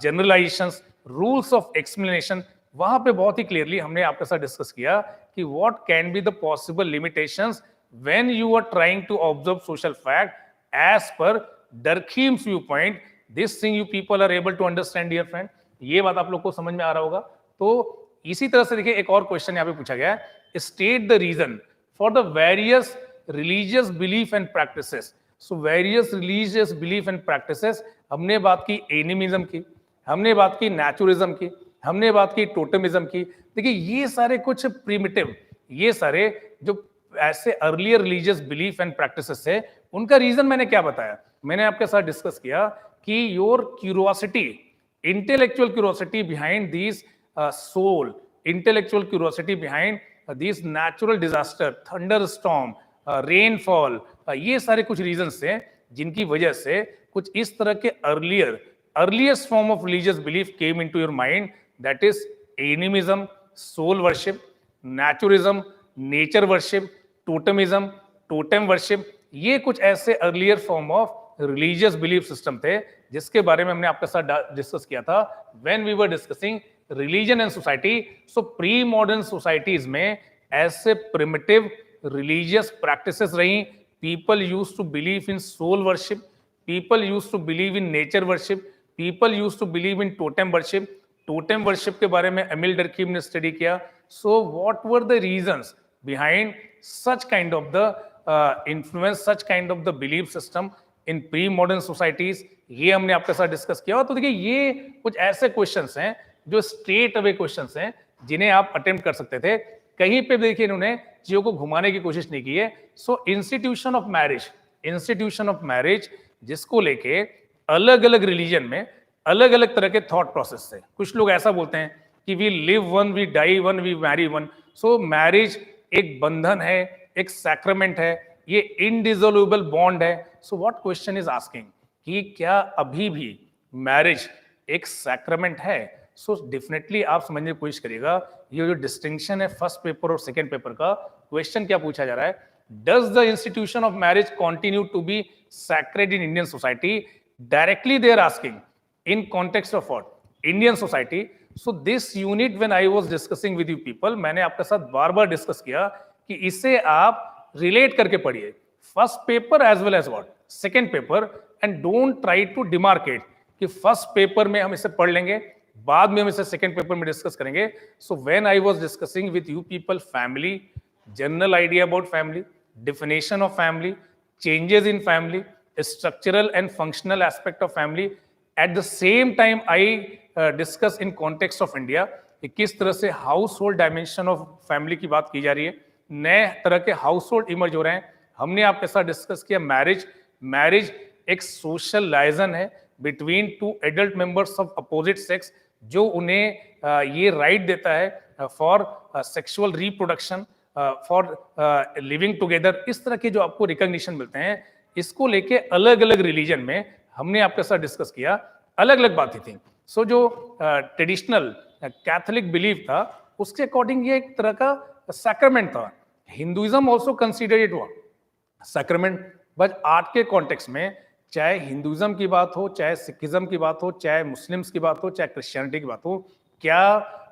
generalizations, rules of explanation. वहां पे बहुत ही क्लियरली हमने आपके साथ डिस्कस किया कि what can be the possible limitations when you are trying to observe social fact as per Durkheim's view point. This thing you people are able to understand dear friend. ये बात आप लोग को समझ में आ रहा होगा. तो इसी तरह से देखिए एक और क्वेश्चन यहाँ पे पूछा गया है, state the reason for the various religious belief and practices. So various religious belief and practices, हमने बात की एनिमिज्म की, हमने बात की नेचुरलिज्म की, हमने बात की टोटमिज्म की. देखिए ये सारे कुछ प्रिमिटिव, ये सारे जो ऐसे earlier religious belief and practices है, उनका रीजन मैंने क्या बताया, मैंने आपके साथ डिस्कस किया कि your curiosity, intellectual curiosity behind these soul, intellectual curiosity behind these natural disaster, thunderstorm, rainfall, ये सारे कुछ reasons हैं जिनकी वजह से कुछ इस तरह के earliest form of religious belief came into your mind, that is animism, soul worship, naturism, nature worship, totemism, totem worship. ये कुछ ऐसे earlier form of religious belief system थे जिसके बारे में हमने आपके साथ डिस्कस किया था when we were discussing religion and society. So pre-modern societies में ऐसे primitive religious practices रही. People used to believe in soul worship, people used to believe in nature worship, people used to believe in totem worship. Totem worship के बारे में एमिल डर्कीम ने स्टडी किया. So what were the reasons behind such kind of the influence, such kind of the belief system in pre modern societies, ये हमने आपके साथ डिस्कस किया. तो देखिए ये कुछ ऐसे क्वेश्चंस हैं जो स्ट्रेट अवे क्वेश्चंस हैं जिन्हें आप अटेम्प्ट कर सकते थे. कहीं पे देखिए इन्होंने चीजों को घुमाने की कोशिश नहीं की है. सो इंस्टीट्यूशन ऑफ मैरिज जिसको लेके अलग अलग रिलीजन में अलग अलग तरह के थॉट प्रोसेस है. कुछ लोग ऐसा बोलते हैं कि we live one, we die one, we marry one. So marriage एक बंधन है, एक सैक्रामेंट है, ये इनडिसोल्युबल बॉन्ड है. So what question is asking कि क्या अभी भी मैरिज एक सैक्रामेंट है? सो डेफिनेटली आप समझने की कोशिश करिएगा. ये जो डिस्टिंक्शन है फर्स्ट पेपर और सेकंड पेपर का, क्वेश्चन क्या पूछा जा रहा है, does the institution of marriage continue to be sacred in Indian society? Directly they are asking in context of what, Indian society. So this unit when I was discussing with you people, मैंने आपके साथ बार बार डिस्कस किया कि इसे आप रिलेट करके पढ़िए, first paper as well as what second paper, and don't try to demarcate कि फर्स्ट पेपर में हम इसे पढ़ लेंगे, बाद में हम इसे सेकंड पेपर में डिस्कस करेंगे. So when I was discussing with you people family, general idea about family, definition of family, changes in family, structural and functional aspect of family, at the same time I discuss in context of India कि किस तरह से house hold dimension of family की बात की जा रही है, नए तरह के हाउस होल्ड इमर्ज हो रहे हैं. हमने आपके साथ डिस्कस किया मैरिज एक सोशल लाइजन है between two adult members of opposite sex, जो उन्हें ये राइट देता है for sexual reproduction, for living together. इस तरह के जो आपको रिकॉग्निशन मिलते हैं, इसको लेके अलग अलग रिलीजन में हमने आपके साथ डिस्कस किया, अलग अलग बातें थी. सो जो ट्रेडिशनल कैथोलिक बिलीव था उसके अकॉर्डिंग ये एक तरह का सैक्रामेंट था. Hinduism also consider it sacrament, but आज के कॉन्टेक्स्ट में चाहे हिंदुइज्म की बात हो, चाहे सिखिज्म की बात हो, चाहे मुस्लिम्स की बात हो, चाहे क्रिश्चियनिटी की बात हो, क्या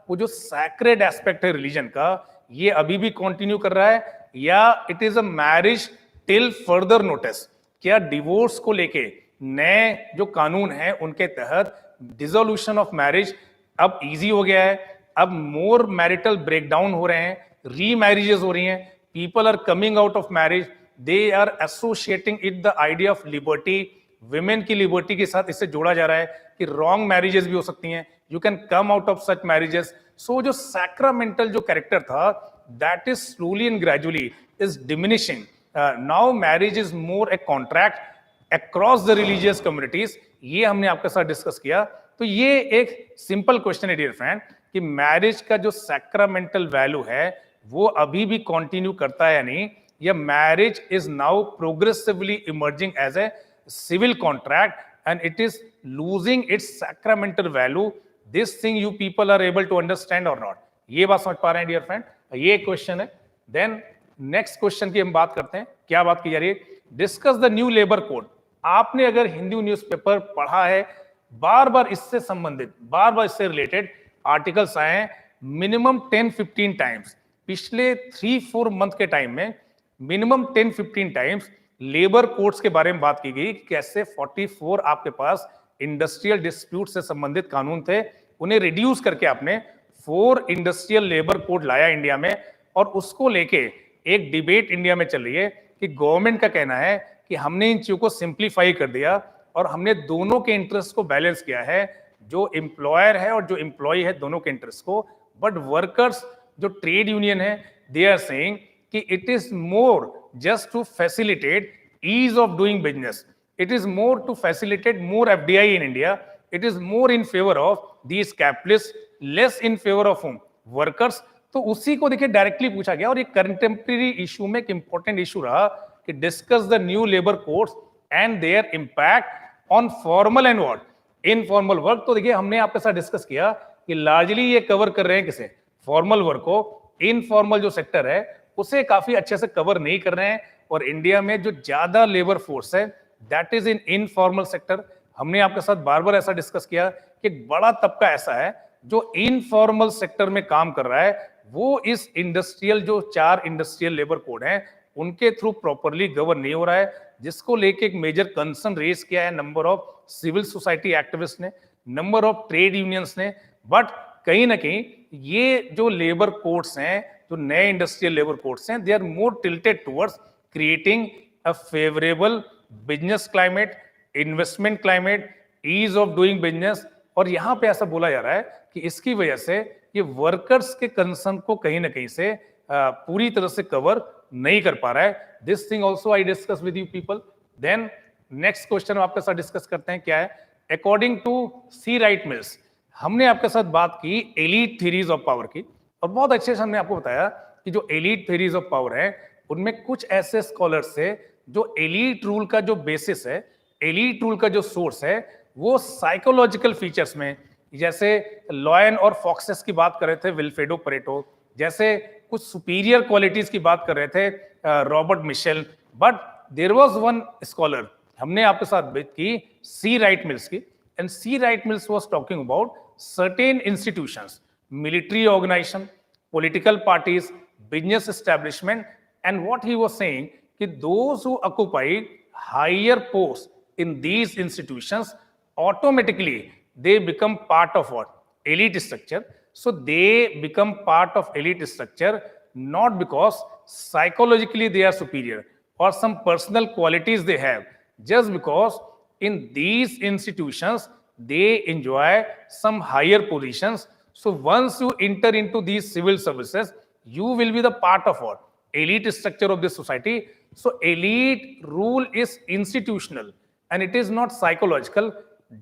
वो जो सैक्रेड एस्पेक्ट है रिलीजन का, ये अभी भी कंटिन्यू कर रहा है, या it is a marriage till further notice? क्या डिवोर्स को लेके नए जो कानून हैं उनके तहत डिसोल्यूशन ऑफ मैरिज अब इजी हो गया है? अब मोर मैरिटल ब्रेकडाउन हो रहे हैं, री मैरिजेस हो रही हैं, people are coming out of marriage, they are associating it the idea of liberty, women की लिबर्टी के साथ इसे जोड़ा जा रहा है कि रॉन्ग मैरिजेस भी हो सकती हैं, you can come out of such marriages. So जो सैक्रामेंटल जो कैरेक्टर था, that is slowly and gradually is diminishing. Now marriage is more a contract across the religious communities. ये हमने आपके साथ डिस्कस किया. तो ये एक सिंपल क्वेश्चन है डियर फ्रेंड कि मैरिज का जो सैक्रामेंटल वैल्यू है वो अभी भी कंटिन्यू करता है या नहीं, या marriage is now progressively emerging as a civil contract and it is losing its sacramental value. This thing you people are able to understand और नॉट? ये बात समझ पा रहे हैं डियर फ्रेंड? ये क्वेश्चन है. देन नेक्स्ट क्वेश्चन की हम बात करते हैं. क्या बात की जा रही है? Discuss the new labour code. आपने अगर हिंदू न्यूज़पेपर पढ़ा है, बार बार इससे संबंधित, बार बार इससे रिलेटेड आर्टिकल्स आए हैं मिनिमम 10-15 टाइम्स. पिछले 3-4 मंथ के टाइम में मिनिमम 10-15 टाइम्स लेबर कोड्स के बारे में बात की गई. कैसे 44 आपके पास इंडस्ट्रियल डिस्प्यूट से संबंधित कानून थे, उन्हें रिड्यूस करके आपने 4 इंडस्ट्रियल लेबर कोड लाया इंडिया में. और उसको लेके एक डिबेट इंडिया में चल रही है कि गवर्नमेंट का कहना है कि हमने इन चीजों को सिंप्लीफाई कर दिया और हमने दोनों के इंटरेस्ट को बैलेंस किया है, जो एम्प्लॉयर है और जो एम्प्लॉय है दोनों के इंटरेस्ट को. बट वर्कर्स जो ट्रेड यूनियन है, दे आर सेइंग कि it is more just to facilitate ease of doing business, it is more to facilitate more FDI in India, it is more in favour of these capitalist less in favour of home workers. तो उसी को देखिए डायरेक्टली पूछा गया और ये कंटेम्प्रेरी इशू में एक इंपॉर्टेंट इशू रहा कि discuss the new labour codes and their impact on formal and what informal work. तो देखिए हमने आपके साथ डिस्कस किया कि लार्जली ये कवर कर रहे हैं किसे, फॉर्मल वर्क को। इनफॉर्मल जो सेक्टर है उसे काफी अच्छे से कवर नहीं कर रहे हैं और इंडिया में जो ज्यादा लेबर फोर्स है that is in informal sector. हमने आपके साथ बार बार ऐसा डिस्कस किया कि एक बड़ा तबका ऐसा है जो इनफॉर्मल सेक्टर में काम कर रहा है, वो इस इंडस्ट्रियल जो 4 इंडस्ट्रियल लेबर कोड हैं उनके थ्रू प्रॉपरली गवर्न नहीं हो रहा है, जिसको लेके एक मेजर कंसर्न रेज किया है number of civil society activist ने, नंबर ऑफ ट्रेड यूनियंस ने। बट कहीं ना कहीं ये जो लेबर कोड्स हैं, जो नए इंडस्ट्रियल लेबर कोड्स हैं, they are more tilted towards creating a favourable business climate, investment climate, ease of doing business. और यहां पे ऐसा बोला जा रहा है कि इसकी वजह से ये वर्कर्स के कंसर्न को कहीं ना कहीं से पूरी तरह से कवर नहीं कर पा रहा है। This thing also I discuss with you people. Then next question आपके साथ डिस्कस करते हैं, क्या है, according to C Wright Mills हमने आपके साथ बात की एलीट थ्योरीज ऑफ पावर की, और बहुत अच्छे से हमने आपको बताया कि जो एलीट थ्योरीज ऑफ पावर है उनमें कुछ ऐसे स्कॉलर्स है जो एलीट रूल का जो बेसिस है, एलीट रूल का जो सोर्स है वो साइकोलॉजिकल फीचर्स में, जैसे लॉयन और फॉक्सेस की बात कर रहे थे विल्फ्रेडो परेटो, जैसे कुछ सुपीरियर क्वालिटीज की बात कर रहे थे Robert Michel. But there was one scholar हमने आपके साथ बात की सी राइट मिल्स की, and C Wright Mills was talking about certain institutions, military organization, political parties, business establishment, and what he was saying कि those who occupy higher posts in these institutions automatically they become part of what elite structure. So they become part of elite structure not because psychologically they are superior or some personal qualities they have, just because in these institutions they enjoy some higher positions. So once you enter into these civil services, you will be the part of what? Elite structure of this society. So elite rule is institutional and it is not psychological.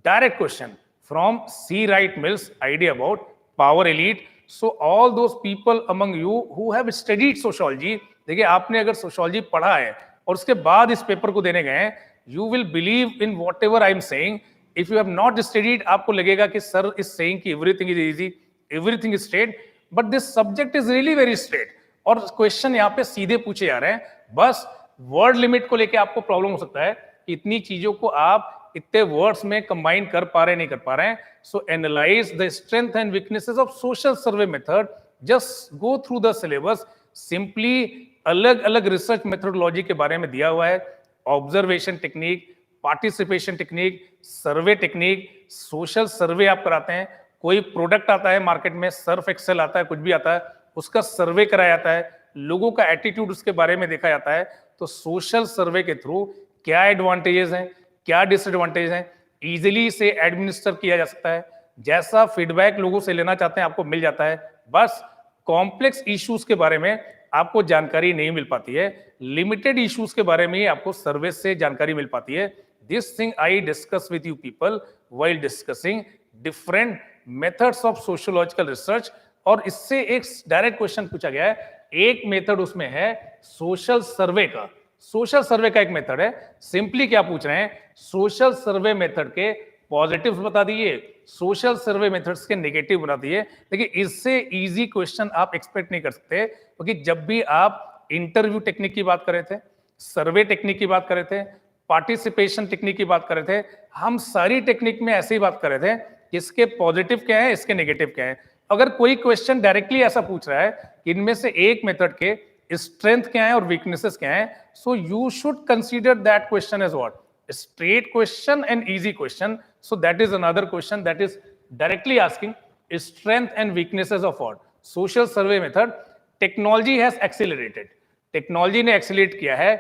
Direct question from C. Wright Mills idea about power elite. So all those people among you who have studied sociology, देखिए आपने अगर sociology पढ़ा है और उसके बाद इस पेपर को देने गए हैं, you will believe in whatever I am saying. If you have not studied, आपको लगेगा कि सर इस saying कि everything is easy, everything is straight, but this subject is really very straight. और क्वेश्चन यहाँ पे सीधे पूछे जा रहे हैं, बस वर्ड लिमिट को लेके आपको प्रॉब्लम हो सकता है कि इतनी चीजों को आप इतने वर्ड्स में कंबाइन कर पा रहे नहीं कर पा रहे हैं। So analyse the strength and weaknesses of social survey method, just go through the syllabus. Simply अलग अलग रिसर्च मेथोडोलॉजी के बारे में दिया हुआ है, ऑब्जर्वेशन टेक्निक, पार्टिसिपेशन टेक्निक, सर्वे टेक्निक, सोशल सर्वे आप कराते हैं, कोई प्रोडक्ट आता है मार्केट में, सर्फ एक्सेल आता है, कुछ भी आता है, उसका सर्वे कराया जाता है, लोगों का एटीट्यूड उसके बारे में देखा जाता है। तो सोशल सर्वे के थ्रू क्या एडवांटेजेस हैं, क्या डिसएडवांटेज हैं, इजीली से एडमिनिस्टर किया जा सकता है, जैसा फीडबैक लोगों से लेना चाहते हैं आपको मिल जाता है। बस कॉम्प्लेक्स इश्यूज के बारे में आपको जानकारी नहीं मिल पाती है, लिमिटेड इश्यूज के बारे में ही आपको सर्वे से जानकारी मिल पाती है। This thing I discuss with you people while discussing different methods of sociological research. और इससे एक डायरेक्ट क्वेश्चन पूछा गया है, एक मेथड उसमें है सोशल सर्वे का, सोशल सर्वे का एक मेथड है। सिंपली क्या पूछ रहे हैं, सोशल सर्वे मेथड के पॉजिटिव्स बता दिए, सोशल सर्वे मेथड्स के नेगेटिव बता दिए। देखिए इससे इजी क्वेश्चन आप एक्सपेक्ट नहीं कर सकते, क्योंकि जब भी आप इंटरव्यू टेक्निक की बात कर रहे थे, सर्वे टेक्निक की बात कर रहे थे, पार्टिसिपेशन टेक्निक की बात कर रहे थे, हम सारी टेक्निक में ऐसे ही बात कर रहे थे कि इसके पॉजिटिव क्या है, इसके नेगेटिव क्या है। अगर कोई क्वेश्चन डायरेक्टली ऐसा पूछ रहा है कि इनमें से एक मेथड के स्ट्रेंथ क्या है और वीकनेसेस क्या है, so you should consider that question as what, straight question and easy question. So that is another question that is directly asking strength and weaknesses of what? Social survey method. Technology has accelerated. Technology ने accelerate किया है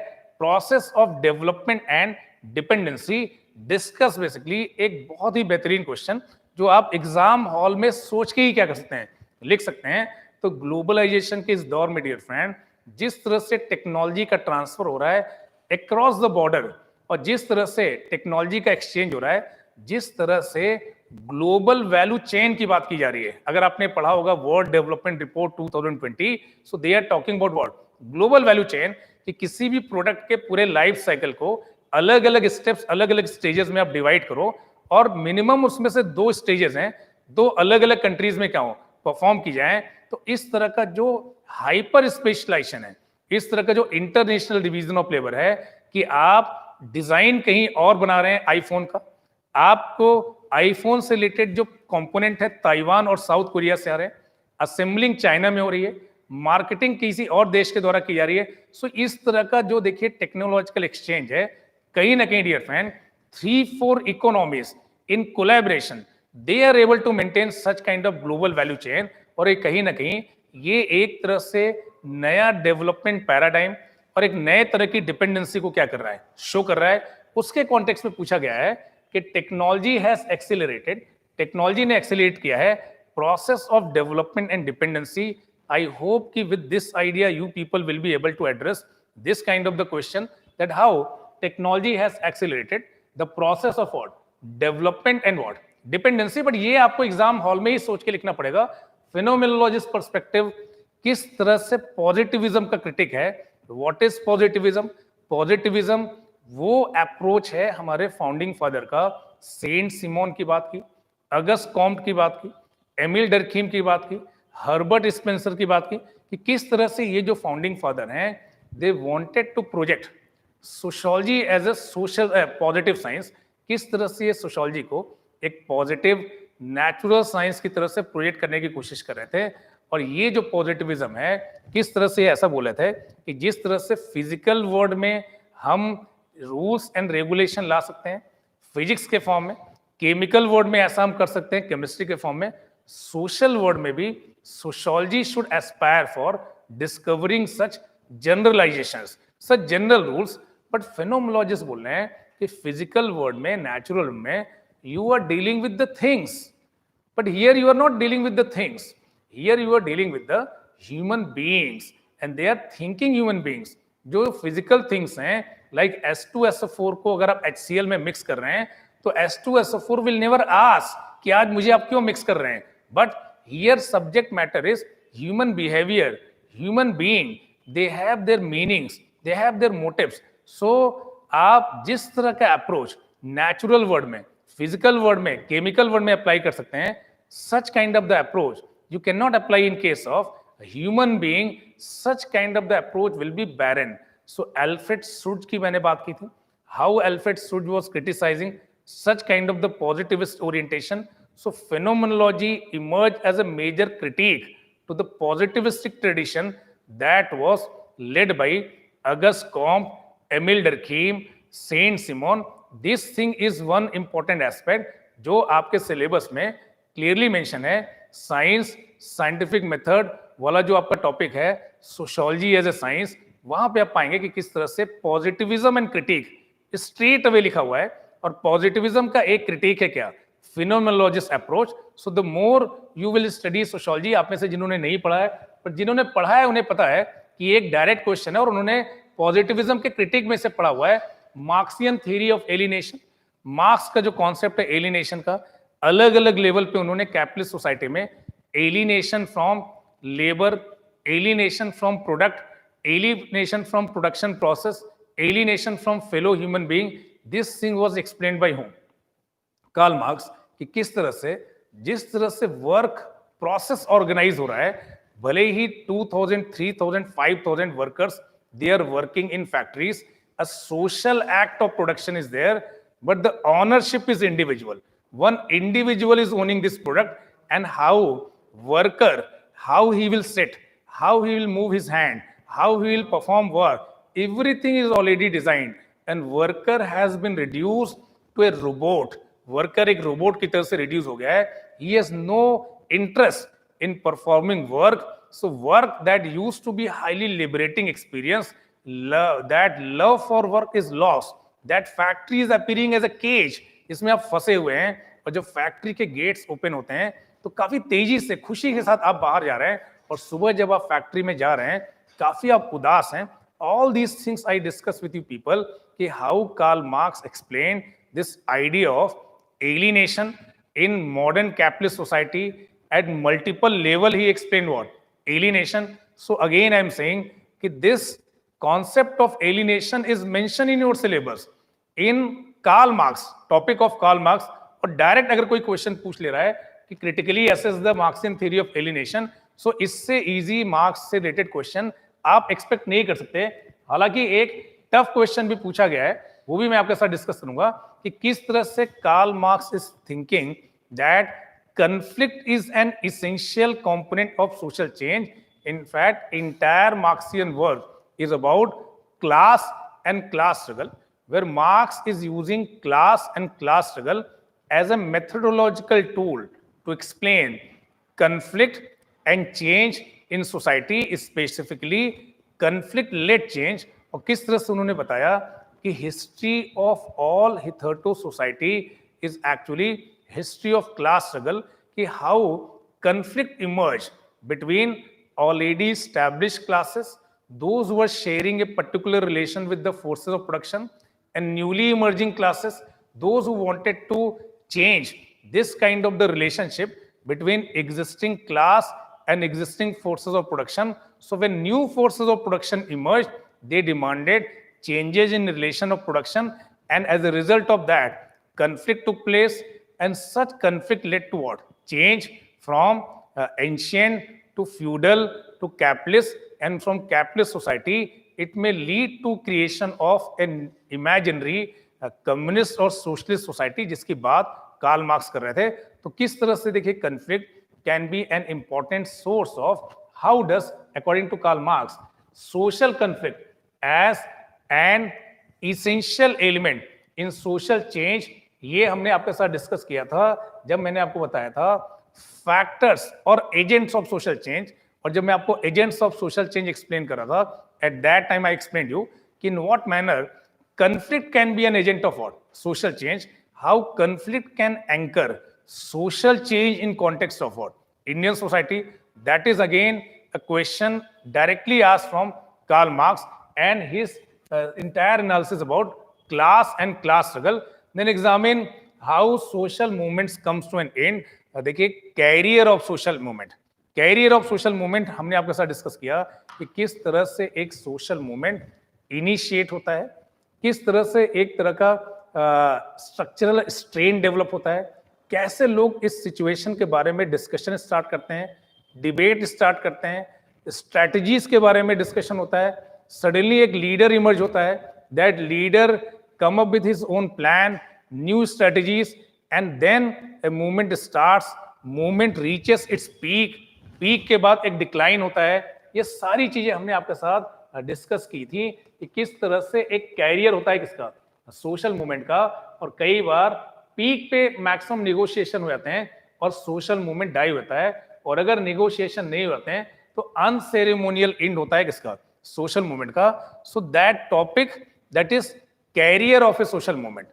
process of development and dependency. Discuss basically एक बहुत ही बेहतरीन क्वेश्चन जो आप एग्जाम हॉल में सोच के ही क्या कर सकते हैं, लिख सकते हैं। तो ग्लोबलाइजेशन के इस दौर में डियर फ्रेंड, जिस तरह से टेक्नोलॉजी का ट्रांसफर हो रहा है अक्रॉस द बॉर्डर, और जिस तरह से टेक्नोलॉजी का एक्सचेंज हो रहा है, जिस तरह से ग्लोबल वैल्यू चेन की बात की जा रही है। अगर आपने पढ़ा होगा world development report 2020, so they are talking about what, global value chain, कि किसी भी प्रोडक्ट के पूरे लाइफ साइकिल को अलग अलग स्टेप्स, अलग अलग स्टेजेस में आप डिवाइड करो, और मिनिमम उसमें से 2 स्टेजेस हैं, 2 अलग अलग कंट्रीज में क्या हो, परफॉर्म की जाए। तो इस तरह का जो हाइपर स्पेशलाइजेशन है, इस तरह का जो इंटरनेशनल डिवीजन ऑफ लेबर है, कि आप डिजाइन कहीं और बना रहे हैं आईफोन का, आपको आईफोन से रिलेटेड जो कंपोनेंट है ताइवान और साउथ कोरिया से आ रहे हैं, असेंबलिंग चाइना में हो रही है, मार्केटिंग किसी और देश के द्वारा की जा रही है। सो इस तरह का जो देखिए टेक्नोलॉजिकल एक्सचेंज है, कहीं ना कहीं dear friend, 3-4 economies in collaboration, they are able to maintain such kind of global value chain. और ये कहीं ना कहीं ये एक तरह से नया डेवलपमेंट पैराडाइम और एक नए तरह की डिपेंडेंसी को क्या कर रहा है, शो कर रहा है। उसके कॉन्टेक्स्ट में पूछा गया है कि टेक्नोलॉजी हैज एक्सेलरेटेड, टेक्नोलॉजी ने एक्सेलरेट किया है process of development and dependency. I hope कि with this idea you people will be able to address this kind of the question, that how technology has accelerated the process of what, development and what, dependency। but ये आपको एग्जाम हॉल में ही सोच के लिखना पड़ेगा। फिनोमेनोलॉजिस्ट पर्सपेक्टिव किस तरह से पॉजिटिविज्म का क्रिटिक है। What is positivism? पॉजिटिविज्म वो अप्रोच है हमारे फाउंडिंग फादर का, सेंट सिमोन की बात की, अगस्ट कॉम्ट की बात की, एमिल डर्कीम की बात की, हर्बर्ट स्पेंसर की बात की, कि किस तरह से ये जो फाउंडिंग फादर हैं, they wanted to project sociology as a social positive science. किस तरह से ये सोशियोलॉजी को एक पॉजिटिव नेचुरल साइंस की तरह से प्रोजेक्ट करने की कोशिश कर रहे थे। और ये जो पॉजिटिविज्म है, किस तरह से ऐसा बोले थे कि जिस तरह से फिजिकल वर्ल्ड में हम रूल्स एंड रेगुलेशन ला सकते हैं फिजिक्स के फॉर्म में, केमिकल वर्ल्ड में ऐसा हम कर सकते हैं केमिस्ट्री के फॉर्म में, सोशल वर्ल्ड में भी sociology should aspire for discovering such generalisations, such general rules. But phenomenologist बोल रहे हैं कि फिजिकल वर्ल्ड में, नेचुरल में, you are dealing with the things, but here you are not dealing with the things, here you are dealing with the human beings and they are thinking human beings. जो फिजिकल थिंग्स हैं, लाइक H2SO4 को अगर आप HCl में मिक्स कर रहे हैं, तो H2SO4 विल नेवर आस्क कि आज मुझे आप क्यों मिक्स कर रहे हैं। But here subject matter is human behaviour, human being, they have their meanings, they have their motives. So आप जिस तरह का अप्रोच नेचुरल वर्ल्ड में, फिजिकल वर्ल्ड में, केमिकल वर्ल्ड में अप्लाई कर सकते हैं, such kind of the approach you cannot apply in case of a human being. Such kind of the approach will be barren. So Alfred Sudge की मैंने बात की थी, how Alfred Sudge was criticizing such kind of the positivist orientation. So phenomenology emerged as a major critique to the positivistic tradition that was led by Auguste Comte, Emile Durkheim, Saint Simon. This thing is one important aspect जो आपके सिलेबस में क्लियरली मेंशन है। साइंस, साइंटिफिक मेथड वाला जो आपका टॉपिक है, सोशियोलॉजी एज ए साइंस, वहां पे आप पाएंगे कि किस तरह से positivism and critic straight away लिखा हुआ है। और पॉजिटिविज्म का एक क्रिटिक है क्या, phenomenologist approach. So the more you will study sociology, आप में से जिन्होंने नहीं पढ़ा है, पर जिन्होंने पढ़ा है उन्हें पता है कि एक डायरेक्ट क्वेश्चन है, और उन्होंने पॉजिटिविज्म के क्रिटिक में से पढ़ा हुआ है Marxian theory of alienation. Marks का जो कॉन्सेप्ट है एलिनेशन का, अलग अलग लेवल पे उन्होंने कैपिटलिस्ट सोसाइटी में alienation from labour, alienation from product, alienation from production process, alienation from fellow human being, this thing was explained by whom, Karl Marx. कि किस तरह से, जिस तरह से वर्क प्रोसेस ऑर्गेनाइज हो रहा है, भले ही 2000, 3000, 5000 workers they are working in factories, a social act of production is there, but the ownership is individual. One individual is owning this product, and how worker, how he will sit, how he will move his hand, how he will perform work, everything is already designed, and worker has been reduced to a robot. Worker एक robot की तरह से reduce हो गया है. He has no interest in performing work. So work that used to be highly liberating experience, that love for work is lost. That factory is appearing as a cage. इसमें आप फंसे हुए हैं, और जब फैक्ट्री के गेट्स ओपन होते हैं तो काफी तेजी से, खुशी के साथ आप बाहर जा रहे हैं, और सुबह जब आप फैक्ट्री में जा रहे हैं काफी आप उदास हैं। All these things I discuss with you people, कि how Karl Marx explain this idea of alienation, in modern capitalist society at multiple level. He explained what alienation. So again I am saying that this concept of alienation is mentioned in your syllabus in Karl Marx, topic of Karl Marx. और डायरेक्ट अगर कोई क्वेश्चन पूछ ले रहा है कि critically assess the Marxian theory of alienation, so इससे इजी मार्क्स से रिलेटेड क्वेश्चन आप एक्सपेक्ट नहीं कर सकते. हालांकि एक टफ क्वेश्चन भी पूछा गया है, वो भी मैं आपके साथ डिस्कस करूंगा कि किस तरह से Karl Marx is thinking that conflict is an essential component of social change. In fact, entire Marxian work is about class and class struggle, where Marx is using class and class struggle as a methodological tool to explain conflict and change in society, specifically conflict-led change. और किस तरह से उन्होंने बताया कि history of all hitherto society is actually history of class struggle, कि how conflict emerged between already established classes, those who were sharing a particular relation with the forces of production, and newly emerging classes, those who wanted to change this kind of the relationship between existing class and existing forces of production. So when new forces of production emerged, they demanded changes in relation of production, and as a result of that, conflict took place, and such conflict led to what? Change from ancient to feudal to capitalist, and from capitalist society, it may lead to creation of an imaginary communist or socialist society, जिसकी बात कार्ल मार्क्स कर रहे थे. तो किस तरह से देखिए conflict can be an important source of how does, according to Karl Marx, social conflict as an essential element in social change. ये हमने आपके साथ डिस्कस किया था जब मैंने आपको बताया था फैक्टर्स और एजेंट्स ऑफ सोशल चेंज, और जब मैं आपको agents of social change explain कर रहा था, at that time I explain you कि in what manner conflict can be an agent of what? Social change. How conflict can anchor social change in context of what? Indian society. That is again a question directly asked from Karl Marx and his entire analysis about class and class struggle. Then examine how social movements comes to an end. देखिए carrier of social movement, carrier of social movement हमने आपके साथ डिस्कस किया कि किस तरह से एक सोशल मूवमेंट इनिशिएट होता है, किस तरह से एक तरह का स्ट्रक्चरल स्ट्रेन डेवलप होता है, कैसे लोग इस सिचुएशन के बारे में डिस्कशन स्टार्ट करते हैं, डिबेट स्टार्ट करते हैं, स्ट्रैटेजीज के बारे में डिस्कशन होता है, सडनली एक लीडर इमर्ज होता है, that leader come up with his own plan, new strategies, and then a movement starts, movement reaches its peak, peak के बाद एक डिक्लाइन होता है. ये सारी चीजें हमने आपके साथ डिस्कस की थी कि किस तरह से एक कैरियर होता है किसका, सोशल मूवमेंट का, और कई बार पीक पे मैक्सिमम निगोशिएशन हो जाते हैं और सोशल मूवमेंट डाई होता है, और अगर निगोशिएशन नहीं होते हैं तो अनसेरेमोनियल एंड होता है किसका, सोशल मूवमेंट का. So that topic, that is carrier of A social movement,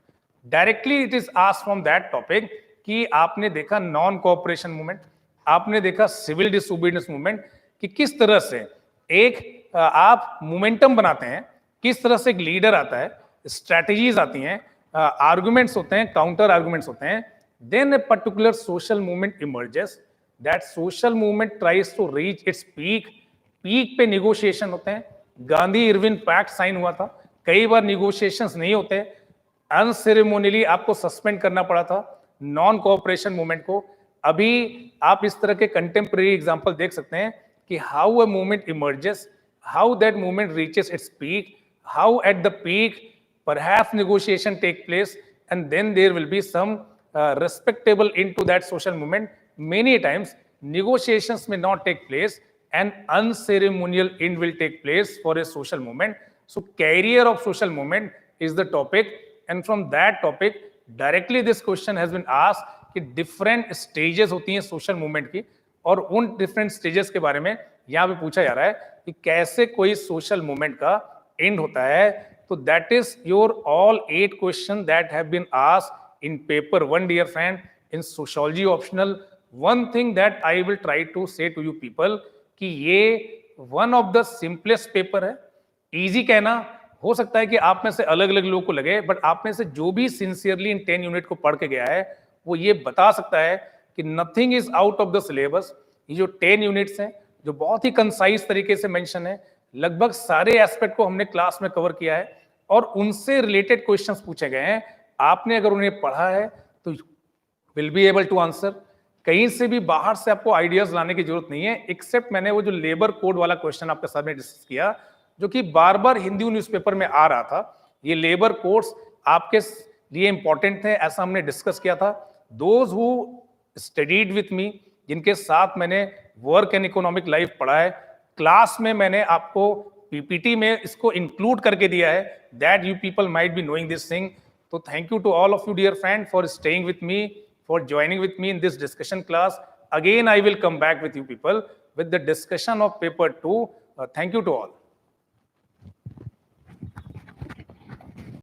directly it is asked from that topic कि आपने देखा नॉन कोऑपरेशन मूवमेंट, आपने देखा सिविल डिसोबीडियंस मूवमेंट, कि किस तरह से एक आप मोमेंटम बनाते हैं, किस तरह से एक लीडर आता है, स्ट्रैटेजीज आती हैं, आर्गुमेंट्स होते हैं, काउंटर आर्गुमेंट्स होते हैं, then a particular social movement emerges, that social movement tries to reach its peak, peak पे निगोशिएशन होते हैं. गांधी इरविन पैक्ट साइन हुआ था, कई बार निगोशिएशंस नहीं होते, अनसेरेमोनियली आपको सस्पेंड करना पड़ा था नॉन कोऑपरेशन मूवमेंट को. अभी आप इस तरह के कंटेम्परेरी एग्जांपल देख सकते हैं कि how a movement emerges, how that movement reaches its peak, how at the peak perhaps negotiation take place, and then there will be some respectable end to that social movement. Many times negotiations may not take place and unceremonial end will take place for a social movement. So career of social movement is the topic, and from that topic directly this question has been asked कि different stages होती हैं social movement की, और उन different stages के बारे में यहाँ पे पूछा जा रहा है कि कैसे कोई social movement का end होता है. So that is your all 8 questions that have been asked in paper 1, dear friend, in sociology optional. One thing that I will try to say to you people कि ये one of the simplest paper है. Easy कहना हो सकता है कि आप में से अलग अलग लोगों को लगे, बट आप में से जो भी सिंसियरली इन 10 यूनिट को पढ़ के गया है वो ये बता सकता है कि nothing is out of the syllabus. ये जो 10 यूनिट्स हैं जो बहुत ही कंसाइज तरीके से मेंशन है, लगभग सारे एस्पेक्ट को हमने क्लास में कवर किया है और उनसे रिलेटेड क्वेश्चंस पूछे गए हैं। आपने अगर उन्हें पढ़ा है तो will be able to answer. कहीं से भी बाहर से आपको आइडियाज लाने की जरूरत नहीं है, एक्सेप्ट मैंने वो जो लेबर कोड वाला क्वेश्चन आपके सामने डिस्कस किया जो कि बार बार हिंदी न्यूज़पेपर में आ रहा था। ये लेबर कोड्स आपके लिए इंपॉर्टेंट थे, ऐसा हमने डिस्कस किया था। Those who studied with me, जिनके साथ मैंने वर्क एंड इकोनॉमिक लाइफ पढ़ा है, क्लास में मैंने आपको पीपीटी में इसको इंक्लूड करके दिया है, that you people might be knowing this thing. तो thank you to all of you dear friend for staying with me, for joining with me in this discussion class. Again I will come back with you people with the discussion of paper 2. Thank you to all.